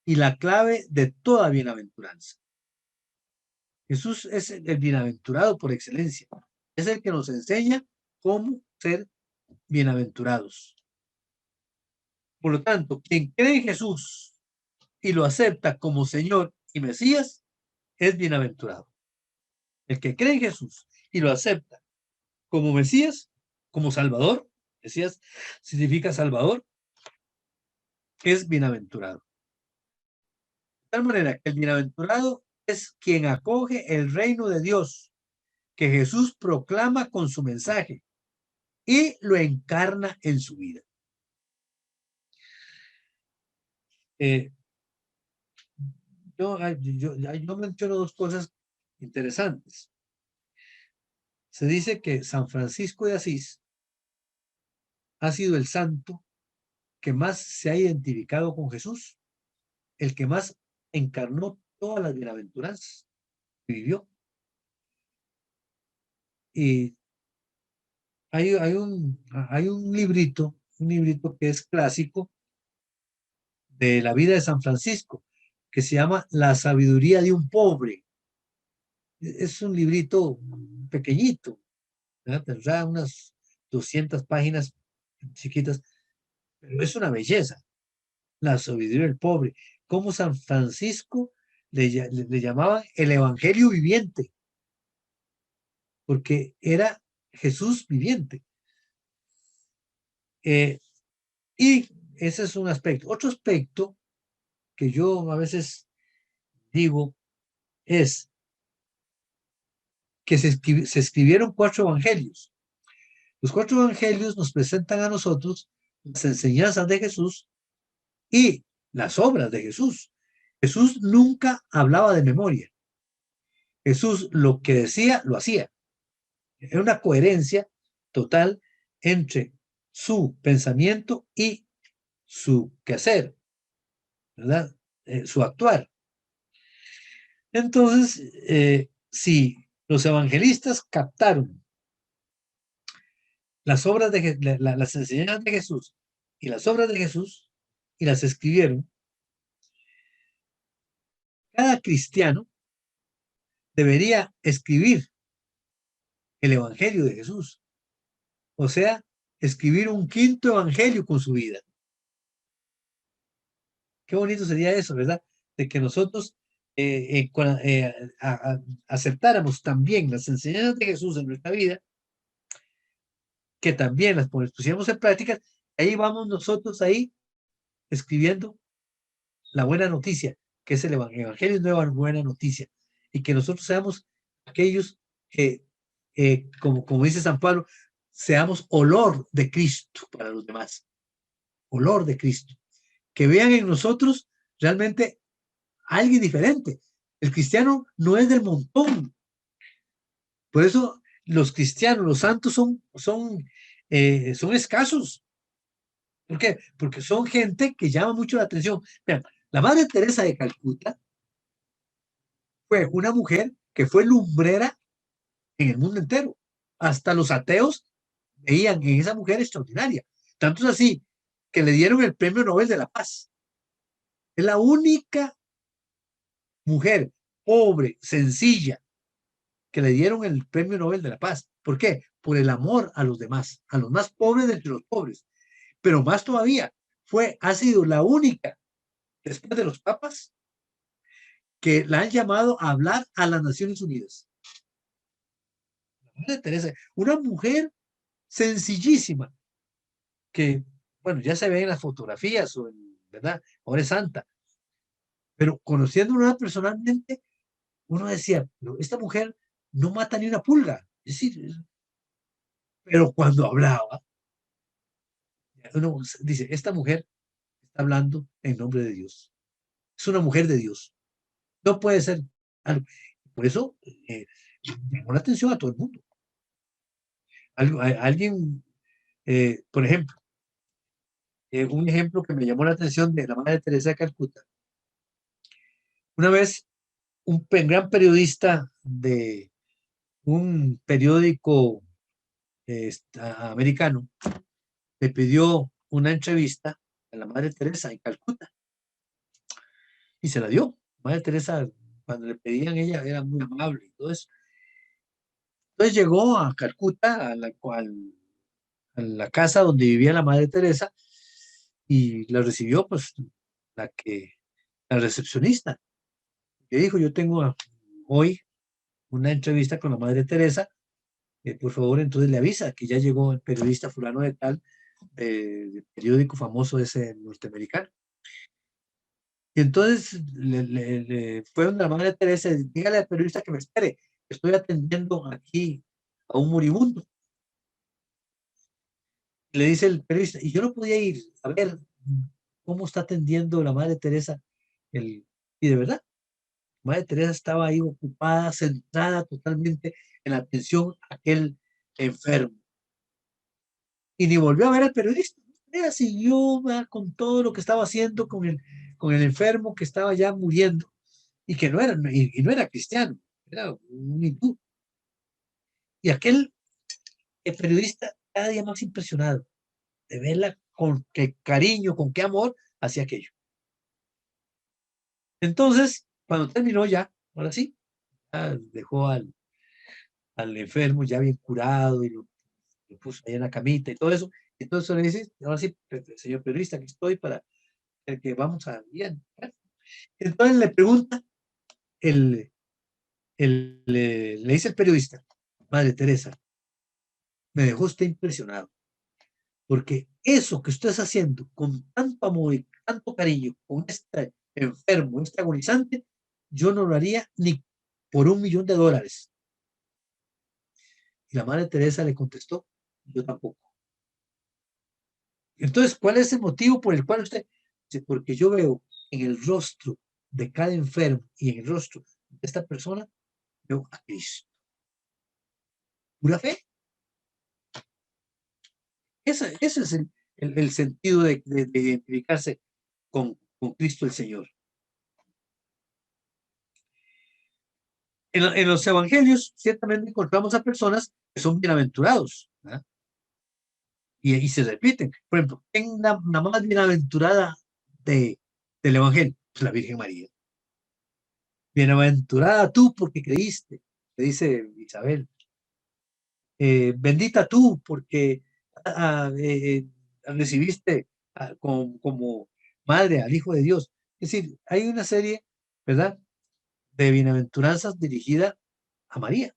y la clave de toda bienaventuranza. Jesús es el bienaventurado por excelencia. Es el que nos enseña cómo ser bienaventurados. Por lo tanto, quien cree en Jesús y lo acepta como Señor y Mesías, es bienaventurado. El que cree en Jesús y lo acepta como Mesías, como Salvador, Mesías significa Salvador, es bienaventurado. De tal manera que el bienaventurado es quien acoge el reino de Dios que Jesús proclama con su mensaje y lo encarna en su vida. Yo menciono dos cosas interesantes. Se dice que San Francisco de Asís ha sido el santo que más se ha identificado con Jesús, el que más encarnó todas las bienaventuranzas que vivió. Y hay un librito que es clásico de la vida de San Francisco, que se llama La sabiduría de un pobre. Es un librito pequeñito, ¿verdad? Tendrá unas 200 páginas chiquitas, pero es una belleza. La sabiduría del pobre. Como San Francisco le llamaban el evangelio viviente, porque era Jesús viviente. Y ese es un aspecto. Otro aspecto que yo a veces digo es que se escribieron 4 evangelios. Los 4 evangelios nos presentan a nosotros las enseñanzas de Jesús y las obras de Jesús. Jesús nunca hablaba de memoria. Jesús lo que decía, lo hacía. Era una coherencia total entre su pensamiento y su quehacer, ¿verdad? Su actuar. Entonces, si los evangelistas captaron las obras las enseñanzas de Jesús y las obras de Jesús y las escribieron, cada cristiano debería escribir el evangelio de Jesús. O sea, escribir un 5º evangelio con su vida. Qué bonito sería eso, ¿verdad? De que nosotros aceptáramos también las enseñanzas de Jesús en nuestra vida, que también las pusiéramos en práctica. Ahí vamos nosotros ahí escribiendo la buena noticia, que es el evangelio, nueva buena noticia, y que nosotros seamos aquellos que, como dice San Pablo, seamos olor de Cristo para los demás, olor de Cristo, que vean en nosotros realmente alguien diferente. El cristiano no es del montón. Por eso los cristianos, los santos son escasos. ¿Por qué? Porque son gente que llama mucho la atención. Vean, la Madre Teresa de Calcuta fue una mujer que fue lumbrera en el mundo entero. Hasta los ateos veían en esa mujer extraordinaria. Tanto es así que le dieron el Premio Nobel de la Paz. Es la única mujer pobre, sencilla, que le dieron el Premio Nobel de la Paz. ¿Por qué? Por el amor a los demás, a los más pobres de entre los pobres. Pero más todavía, ha sido la única, después de los papas, que la han llamado a hablar a las Naciones Unidas. Madre Teresa, una mujer sencillísima, que, bueno, ya se ve en las fotografías, ¿verdad? Ahora es santa. Pero conociéndola personalmente, uno decía, pero esta mujer no mata ni una pulga. Es decir, pero cuando hablaba, uno dice, esta mujer está hablando en nombre de Dios. Es una mujer de Dios. No puede ser algo. Por eso llamó la atención a todo el mundo. Alguien, por ejemplo, un ejemplo que me llamó la atención de la Madre Teresa de Calcuta. Una vez, un gran periodista de un periódico americano le pidió una entrevista a la Madre Teresa en Calcuta y se la dio. Madre Teresa, cuando le pedían, ella era muy amable y todo eso. Entonces llegó a Calcuta, a la casa donde vivía la Madre Teresa, y la recibió pues la recepcionista, que dijo, yo tengo hoy una entrevista con la Madre Teresa, por favor, entonces le avisa que ya llegó el periodista fulano de tal, del periódico famoso ese norteamericano. Y entonces le fue donde la Madre Teresa, dígale al periodista que me espere, estoy atendiendo aquí a un moribundo. Le dice el periodista, y yo no podía ir a ver cómo está atendiendo la Madre Teresa. Y de verdad, Madre Teresa estaba ahí ocupada, centrada totalmente en la atención a aquel enfermo. Y ni volvió a ver al periodista. Ella siguió con todo lo que estaba haciendo con el enfermo que estaba ya muriendo y que no era, y no era cristiano, era un hindú. Y aquel el periodista cada día más impresionado de verla con qué cariño, con qué amor hacía aquello. Entonces, cuando terminó ya, ahora sí, dejó al enfermo ya bien curado y lo puso ahí en la camita y todo eso. Entonces le dice, ahora sí, señor periodista, aquí estoy para el que vamos a bien. Entonces le pregunta, le dice el periodista, Madre Teresa, me dejó usted impresionado, porque eso que usted está haciendo con tanto amor y tanto cariño, con este enfermo, este agonizante, yo no lo haría ni por $1.000.000. Y la Madre Teresa le contestó, yo tampoco. Entonces, ¿cuál es el motivo por el cual usted? Dice, porque yo veo en el rostro de cada enfermo y en el rostro de esta persona, veo a Cristo. Pura fe. Ese es el sentido de identificarse con Cristo el Señor. En los evangelios, ciertamente encontramos a personas que son bienaventurados, ¿verdad? Y se repiten. Por ejemplo, ¿quién la más bienaventurada del evangelio? Pues la Virgen María. Bienaventurada tú porque creíste, le dice Isabel. Bendita tú porque recibiste como madre al Hijo de Dios. Es decir, hay una serie, ¿verdad?, de bienaventuranzas dirigida a María.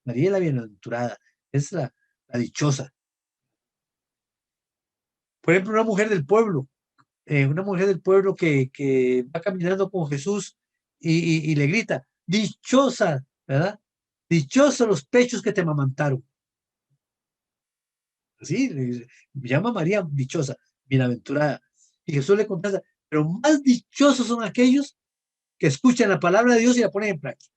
María es la bienaventurada, es la dichosa. Por ejemplo, una mujer del pueblo que va caminando con Jesús y le grita, dichosa, ¿verdad? Dichosos los pechos que te amamantaron. Así, llama a María dichosa, bienaventurada. Y Jesús le contesta, pero más dichosos son aquellos que escuchan la palabra de Dios y la ponen en práctica.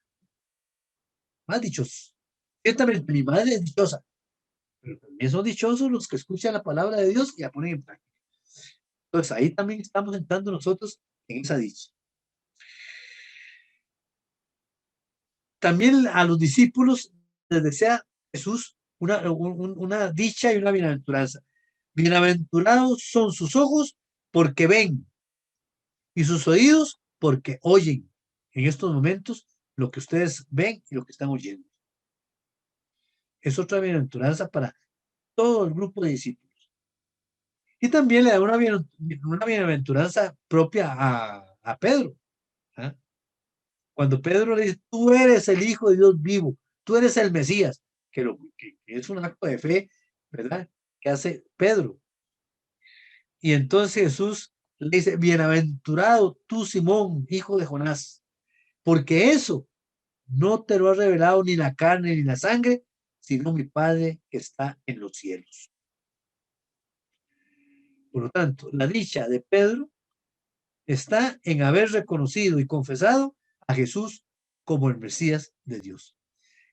Más dichosos. Ciertamente, mi madre es dichosa, pero también son dichosos los que escuchan la palabra de Dios y la ponen en práctica. Entonces, ahí también estamos entrando nosotros en esa dicha. También a los discípulos les desea Jesús una dicha y una bienaventuranza. Bienaventurados son sus ojos porque ven y sus oídos porque oyen en estos momentos lo que ustedes ven y lo que están oyendo. Es otra bienaventuranza para todo el grupo de discípulos. Y también le da una bienaventuranza propia a Pedro. ¿Ah? Cuando Pedro le dice, tú eres el Hijo de Dios vivo, tú eres el Mesías, que es un acto de fe, ¿verdad?, que hace Pedro. Y entonces Jesús le dice, bienaventurado tú, Simón, hijo de Jonás, porque eso no te lo ha revelado ni la carne ni la sangre, sino mi Padre que está en los cielos. Por lo tanto, la dicha de Pedro está en haber reconocido y confesado a Jesús como el Mesías de Dios.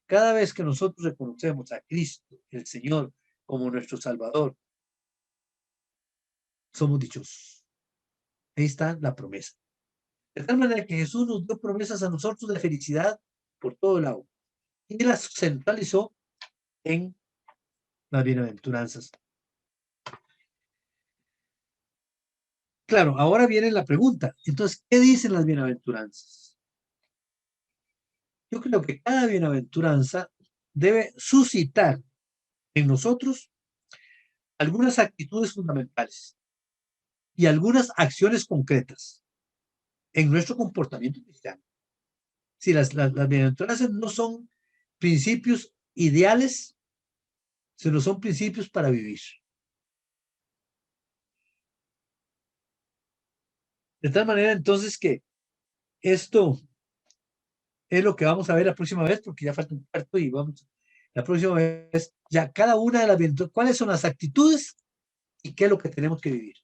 Cada vez que nosotros reconocemos a Cristo, el Señor, como nuestro Salvador, somos dichosos. Ahí está la promesa. De tal manera que Jesús nos dio promesas a nosotros de felicidad por todo lado. Y las centralizó en las bienaventuranzas. Claro, ahora viene la pregunta. Entonces, ¿qué dicen las bienaventuranzas? Yo creo que cada bienaventuranza debe suscitar en nosotros algunas actitudes fundamentales y algunas acciones concretas en nuestro comportamiento cristiano. Si las bienaventuranzas no son principios ideales, sino son principios para vivir. De tal manera entonces que esto es lo que vamos a ver la próxima vez, porque ya falta un cuarto y vamos, la próxima vez, ya cada una de las bienaventuranzas, cuáles son las actitudes y qué es lo que tenemos que vivir.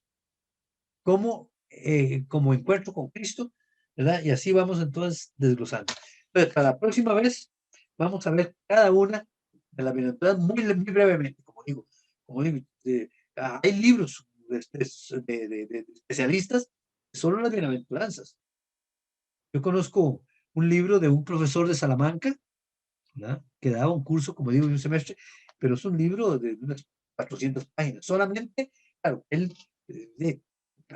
Como encuentro con Cristo, ¿verdad? Y así vamos entonces desglosando. Entonces, para la próxima vez vamos a ver cada una de las bienaventuranzas muy brevemente, como digo, hay libros de especialistas solo las bienaventuranzas. Yo conozco un libro de un profesor de Salamanca, ¿verdad? Que daba un curso, como digo, de un semestre, pero es un libro de unas 400 páginas. Solamente, claro, él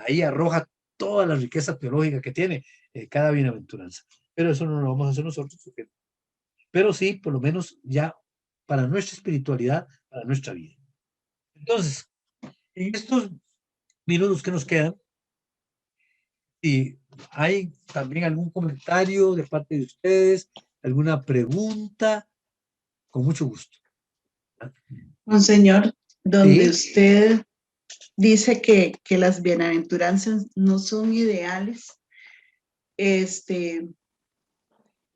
ahí arroja toda la riqueza teológica que tiene cada bienaventuranza. Pero eso no lo vamos a hacer nosotros, pero sí, por lo menos ya para nuestra espiritualidad, para nuestra vida. Entonces, en estos minutos que nos quedan, si hay también algún comentario de parte de ustedes, alguna pregunta, con mucho gusto. Monseñor, donde ¿Sí? usted dice que las bienaventuranzas no son ideales,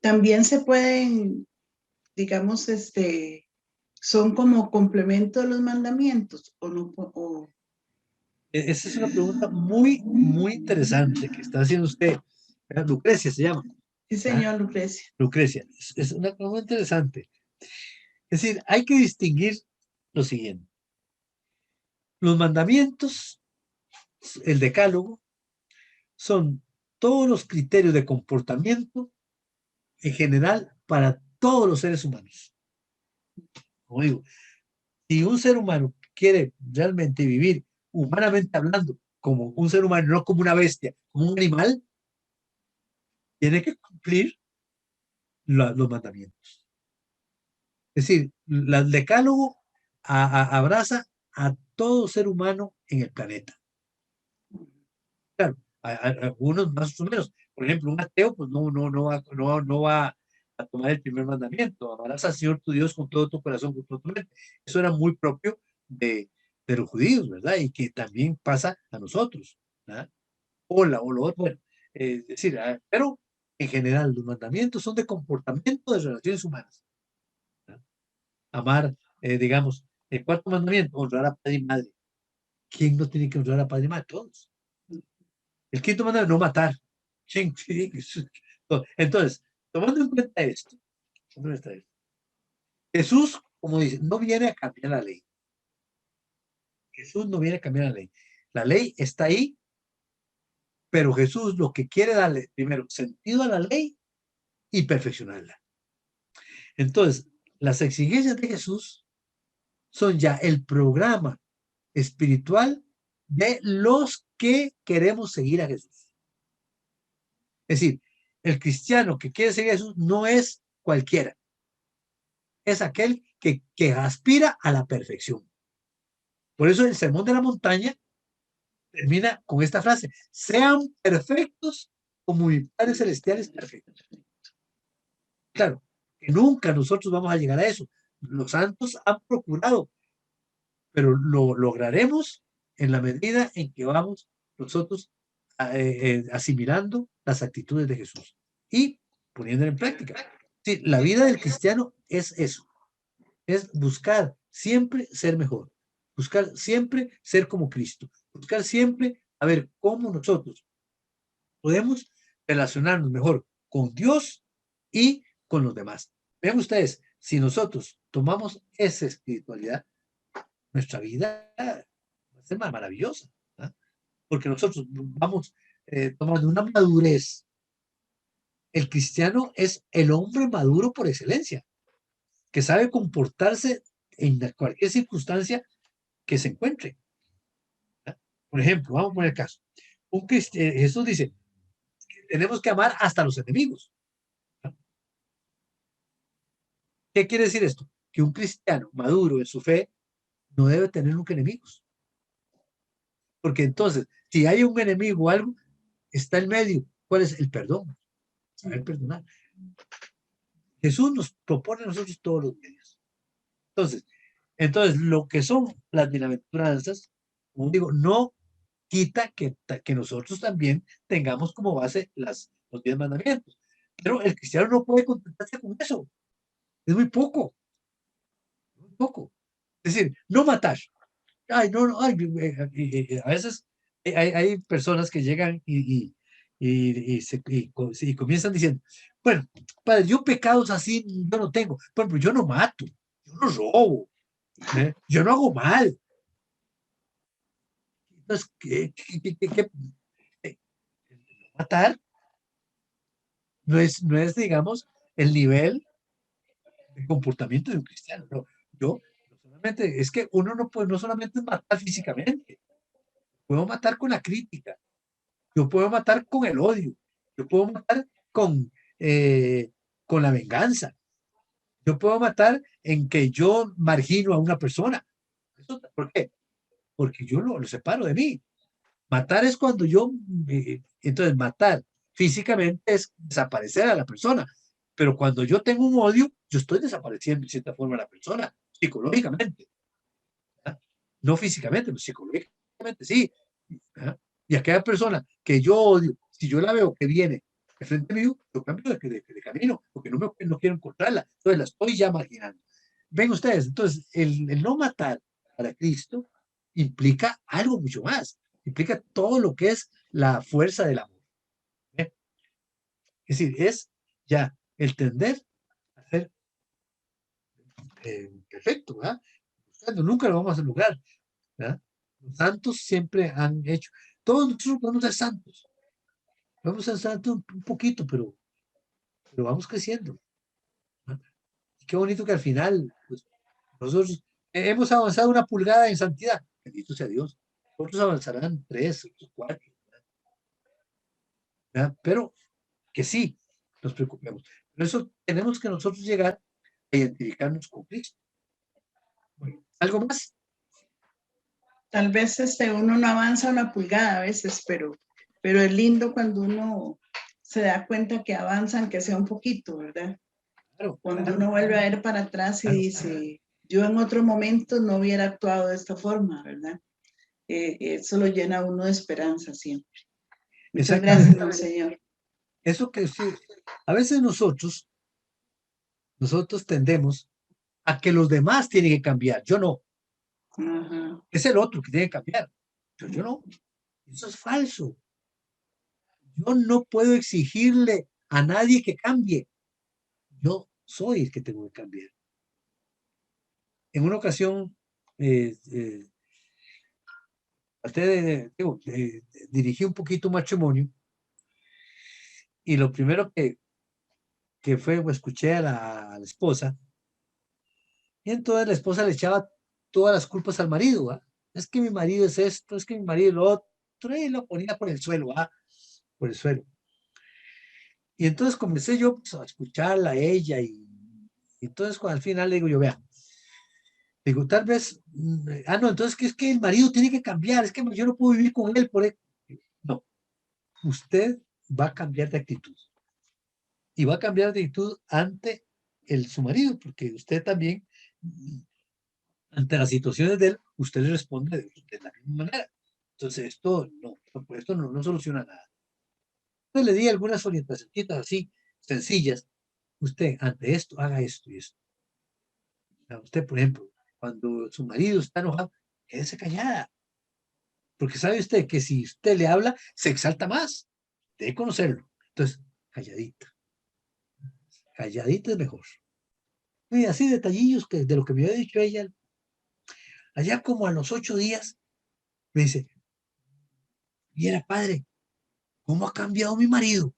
también se pueden, digamos, son como complemento de los mandamientos, o no, Esa es una pregunta muy, muy interesante que está haciendo usted. Lucrecia se llama. Sí, señor, Lucrecia. Lucrecia. Es una pregunta interesante. Es decir, hay que distinguir lo siguiente. Los mandamientos, el decálogo, son todos los criterios de comportamiento en general para todos los seres humanos. Como digo, si un ser humano quiere realmente vivir humanamente hablando como un ser humano, no como una bestia, como un animal, tiene que cumplir los mandamientos. Es decir, el decálogo abraza a todo ser humano en el planeta. Claro, a algunos más o menos. Por ejemplo, un ateo pues no va a tomar el primer mandamiento. Amarás al Señor tu Dios con todo tu corazón, con todo tu mente. Eso era muy propio de los judíos, ¿verdad? Y que también pasa a nosotros, ¿verdad? O lo otro. Bueno, es decir, pero en general los mandamientos son de comportamiento de relaciones humanas. ¿Verdad? Amar, digamos, el cuarto mandamiento, honrar a padre y madre. ¿Quién no tiene que honrar a padre y madre? Todos. El quinto mandamiento, no matar. Entonces, tomando en cuenta esto, Jesús, como dice, no viene a cambiar la ley. Jesús no viene a cambiar la ley. La ley está ahí, pero Jesús lo que quiere darle, primero, sentido a la ley y perfeccionarla. Entonces, las exigencias de Jesús son ya el programa espiritual de los que queremos seguir a Jesús. Es decir, el cristiano que quiere seguir a Jesús no es cualquiera. Es aquel que aspira a la perfección. Por eso el Sermón de la Montaña termina con esta frase: sean perfectos como mi Padre Celestial es perfecto. Claro, que nunca nosotros vamos a llegar a eso. Los santos han procurado, pero lo lograremos en la medida en que vamos nosotros asimilando las actitudes de Jesús y poniéndola en práctica. Sí, la vida del cristiano es eso, es buscar siempre ser mejor, buscar siempre ser como Cristo, buscar siempre a ver cómo nosotros podemos relacionarnos mejor con Dios y con los demás. Vean ustedes, si nosotros tomamos esa espiritualidad, nuestra vida va a ser más maravillosa, ¿ah? Porque nosotros vamos tomando una madurez. El cristiano es el hombre maduro por excelencia, que sabe comportarse en cualquier circunstancia que se encuentre. ¿Ah? Por ejemplo, vamos a poner el caso. Jesús dice, tenemos que amar hasta los enemigos. ¿Ah? ¿Qué quiere decir esto? Que un cristiano maduro en su fe no debe tener nunca enemigos. Porque entonces, si hay un enemigo o algo, está en medio. ¿Cuál es el perdón? Saber perdonar. Jesús nos propone a nosotros todos los medios. Entonces, lo que son las bienaventuranzas, como digo, no quita que nosotros también tengamos como base los 10 mandamientos. Pero el cristiano no puede contentarse con eso. Es muy poco. Muy poco. Es decir, no matar. Ay, no, no, ay, a veces hay personas que llegan y comienzan diciendo, bueno, padre, yo pecados así yo no tengo. Por ejemplo, yo no mato, yo no robo, yo no hago mal. Entonces, eh, matar no es, digamos, el nivel de comportamiento de un cristiano. No, yo, no solamente, es que uno no puede, no solamente es matar físicamente, puedo matar con la crítica, yo puedo matar con el odio, yo puedo matar eh, con la venganza, yo puedo matar en que yo margino a una persona. ¿Por qué? Porque yo lo separo de mí. Matar es cuando entonces matar físicamente es desaparecer a la persona, pero cuando yo tengo un odio, yo estoy desapareciendo de cierta forma a la persona, psicológicamente, ¿verdad? No físicamente, pero psicológicamente sí. ¿Verdad? Y aquella persona que yo odio, si yo la veo que viene de frente mío, yo cambio de camino, porque no quiero encontrarla, entonces la estoy ya marginando. Ven ustedes, entonces el no matar para Cristo implica algo mucho más, implica todo lo que es la fuerza del amor. ¿Eh? Es decir, es ya el tender a ser perfecto, ¿verdad? Nunca lo vamos a lograr, ¿verdad? Los santos siempre han hecho, todos nosotros podemos ser santos, vamos a ser santos un poquito, pero vamos creciendo. ¿Verdad? Y qué bonito que al final, pues, nosotros hemos avanzado una pulgada en santidad, bendito sea Dios, otros avanzarán 3, otros 4, ¿verdad? Pero que sí, nos preocupemos. Por eso tenemos que nosotros llegar a identificarnos con Cristo. Bueno, ¿algo más? Tal vez uno no avanza una pulgada a veces, pero es lindo cuando uno se da cuenta que avanzan, que sea un poquito, ¿verdad? Claro, Cuando claro, uno vuelve a ver para atrás y claro. dice, yo en otro momento no hubiera actuado de esta forma, ¿verdad? Eso lo llena a uno de esperanza siempre. Muchas gracias, Exactamente. Monseñor. Eso que sí, a veces nosotros tendemos a que los demás tienen que cambiar. Yo no. Ajá. Es el otro que tiene que cambiar. Yo no. Eso es falso. Yo no puedo exigirle a nadie que cambie. Yo soy el que tengo que cambiar. En una ocasión, dirigí un poquito un matrimonio y lo primero que fue, pues, escuché a la esposa y entonces la esposa le echaba todas las culpas al marido. ¿Va? Es que mi marido es esto, es que mi marido es lo otro, y lo ponía por el suelo, ¿va? Por el suelo. Y entonces comencé yo, pues, a escucharla a ella y entonces cuando al final le digo yo, vea, digo, tal vez, no, entonces que es que el marido tiene que cambiar, es que yo no puedo vivir con él por él. No, usted va a cambiar de actitud y va a cambiar de actitud ante su marido, porque usted también, ante las situaciones de él, usted le responde de la misma manera. Entonces, esto no soluciona nada. Entonces le di algunas orientaciones así, sencillas, usted ante esto, haga esto y esto. O sea, usted, por ejemplo, cuando su marido está enojado, quédese callada. Porque sabe usted que si usted le habla, se exalta más. Debe conocerlo. Entonces, calladita. Calladita es mejor. Y así detallillos que, de lo que me había dicho ella. Allá como a los 8 días, me dice, mira, padre, ¿cómo ha cambiado mi marido?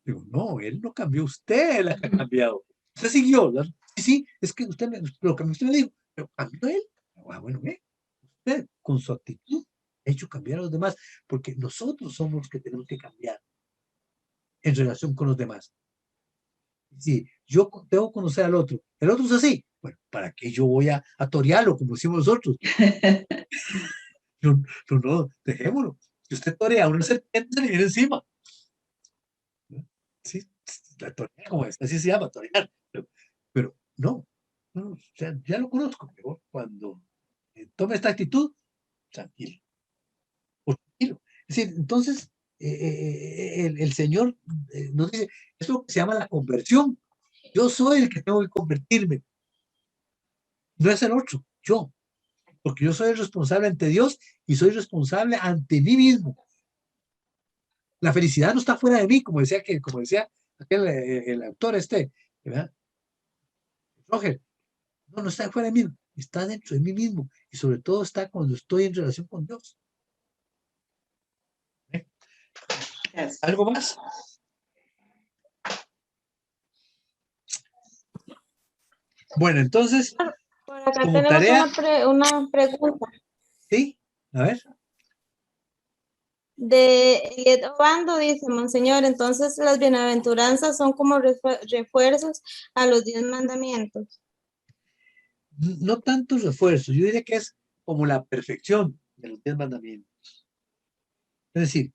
Digo, no, él no cambió, usted la que ha cambiado. Usted siguió, ¿verdad? Sí, sí, es que usted lo que usted me dijo, pero cambió él. Ah, bueno, ve, usted con su actitud ha hecho cambiar a los demás, porque nosotros somos los que tenemos que cambiar en relación con los demás. Si yo tengo que conocer al otro, el otro es así, bueno, ¿para qué yo voy a torearlo como decimos nosotros? No, no, no, dejémoslo. Si usted torea a una serpiente, se le viene encima. Sí, la torear, como es, así se llama, torear. Pero no, no, o sea, ya lo conozco, pero cuando tome esta actitud, tranquilo, tranquilo. Es decir, entonces, el Señor nos dice, es lo que se llama la conversión. Yo soy el que tengo que convertirme, no es el otro, yo, porque yo soy el responsable ante Dios y soy responsable ante mí mismo. La felicidad no está fuera de mí, como decía aquel, el autor ¿verdad? Roger, no, no está fuera de mí, está dentro de mí mismo y sobre todo está cuando estoy en relación con Dios. ¿Eh? ¿Algo más? Bueno, entonces, Por acá como tenemos tarea, una pregunta sí, a ver. de Eliet Obando, dice, Monseñor, entonces las bienaventuranzas son como refuerzos a los 10 mandamientos. No tanto refuerzo, yo diría que es como la perfección de los 10 mandamientos. Es decir,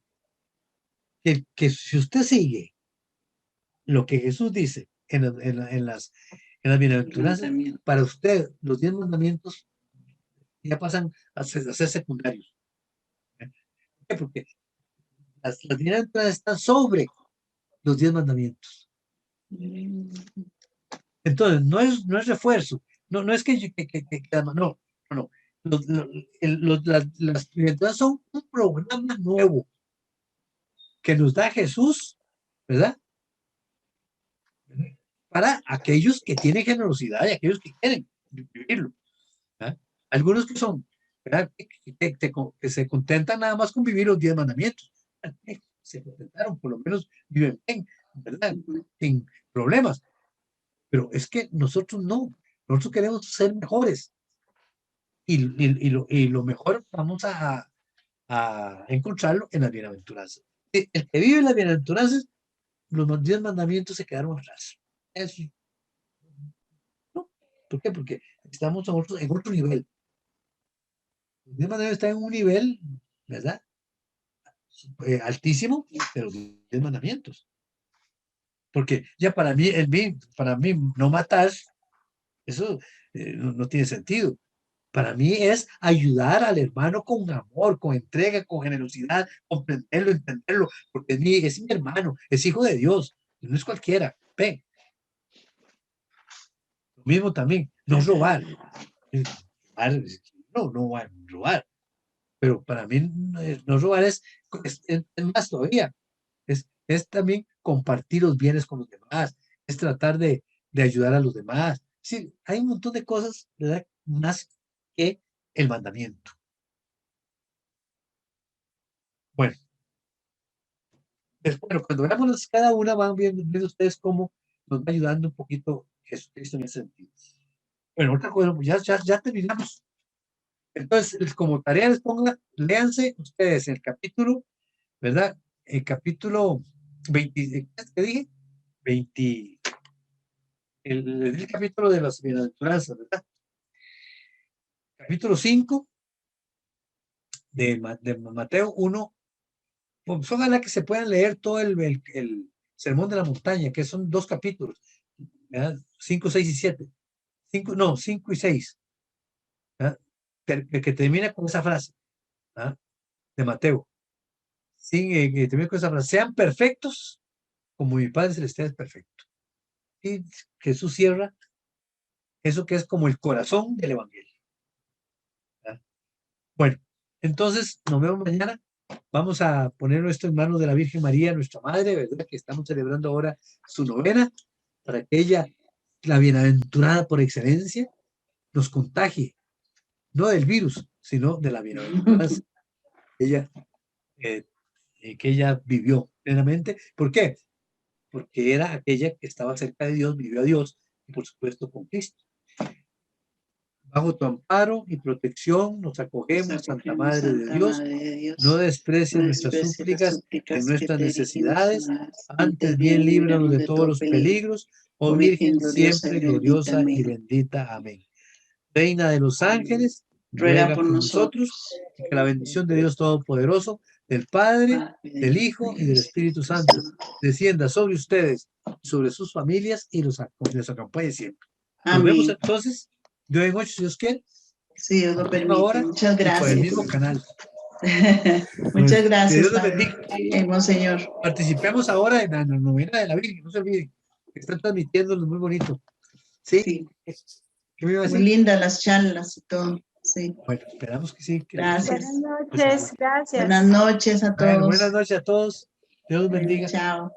que si usted sigue lo que Jesús dice en las bienaventuranzas, para usted los 10 mandamientos ya pasan a ser secundarios. ¿Por qué? Porque las bienaventuranzas están sobre los 10 mandamientos. Entonces, no es refuerzo, no es no, no. Las bienaventuranzas son un programa nuevo que nos da Jesús, ¿verdad? Para aquellos que tienen generosidad y aquellos que quieren vivirlo. ¿Verdad? Algunos que son, ¿verdad? Que se contentan nada más con vivir los 10 mandamientos. Se contentaron, por lo menos viven bien, ¿verdad? Sin problemas. Pero es que nosotros no, nosotros queremos ser mejores. Y lo mejor vamos a encontrarlo en las bienaventuranzas. El que vive en las bienaventuranzas, los 10 mandamientos se quedaron atrás. Eso, ¿no? ¿Por qué? Porque estamos en otro nivel. Los 10 mandamientos están en un nivel, ¿verdad? Altísimo de los 10 mandamientos. Porque ya para mí no matar, eso no tiene sentido. Para mí es ayudar al hermano con amor, con entrega, con generosidad, comprenderlo, entenderlo, porque es mi hermano, es hijo de Dios, no es cualquiera. Ve. Lo mismo también, no robar. No va a robar. Pero para mí no robar es más todavía. Es también compartir los bienes con los demás, es tratar de ayudar a los demás. Sí, hay un montón de cosas, ¿verdad? Más que el mandamiento. Bueno, bueno, cuando veamos cada una van viendo ustedes cómo nos va ayudando un poquito Jesucristo en ese sentido. Bueno, otra cosa, pues ya terminamos. Entonces, como tarea les ponga, léanse ustedes el capítulo, ¿verdad? El capítulo 20, ¿qué dije? 20, el capítulo de las bienaventuranzas, ¿verdad? Capítulo 5 de Mateo 1. Pues ojalá que se puedan leer todo el Sermón de la Montaña, que son 2 capítulos, ¿verdad? 5, 6 y 7. 5 y 6, ¿verdad? Que termina con esa frase, ¿verdad? De Mateo. Sí, que termina con esa frase. Sean perfectos como mi Padre Celestial es perfecto. Y Jesús cierra eso que es como el corazón del Evangelio. ¿Verdad? Bueno, entonces nos vemos mañana. Vamos a poner esto en manos de la Virgen María, nuestra Madre, ¿verdad? Que estamos celebrando ahora su novena, para que ella, la bienaventurada por excelencia, nos contagie, no del virus, sino de la bienaventuranza ella, que ella vivió plenamente. ¿Por qué? Porque era aquella que estaba cerca de Dios, vivió a Dios, y por supuesto con Cristo. Bajo tu amparo y protección nos acogemos, Santa Madre de Dios. No desprecies nuestras súplicas en nuestras necesidades, antes bien líbranos de todos los peligros, oh Virgen siempre gloriosa y bendita. Amén. Reina de los ángeles, ruega por nosotros, y que la bendición de Dios Todopoderoso, del Padre, del Hijo y del Espíritu Santo, descienda sobre ustedes, sobre sus familias y los acompañe siempre. Nos vemos entonces, de hoy en 8, si Dios quiere. Sí, Dios lo permite. Ahora, Muchas y por el gracias. mismo canal. Muchas Que gracias, Dios los Padre. bendiga. Monseñor. Participemos ahora en la novena de la Virgen, no se olviden. Están transmitiéndolo muy bonito. ¿Sí? Sí. ¿Qué me iba a Muy decir? lindas las charlas y todo. Sí. Bueno, esperamos que sí. Gracias. Buenas noches, gracias. Buenas noches a Bueno, todos. buenas noches a todos. Dios los bendiga. Chao.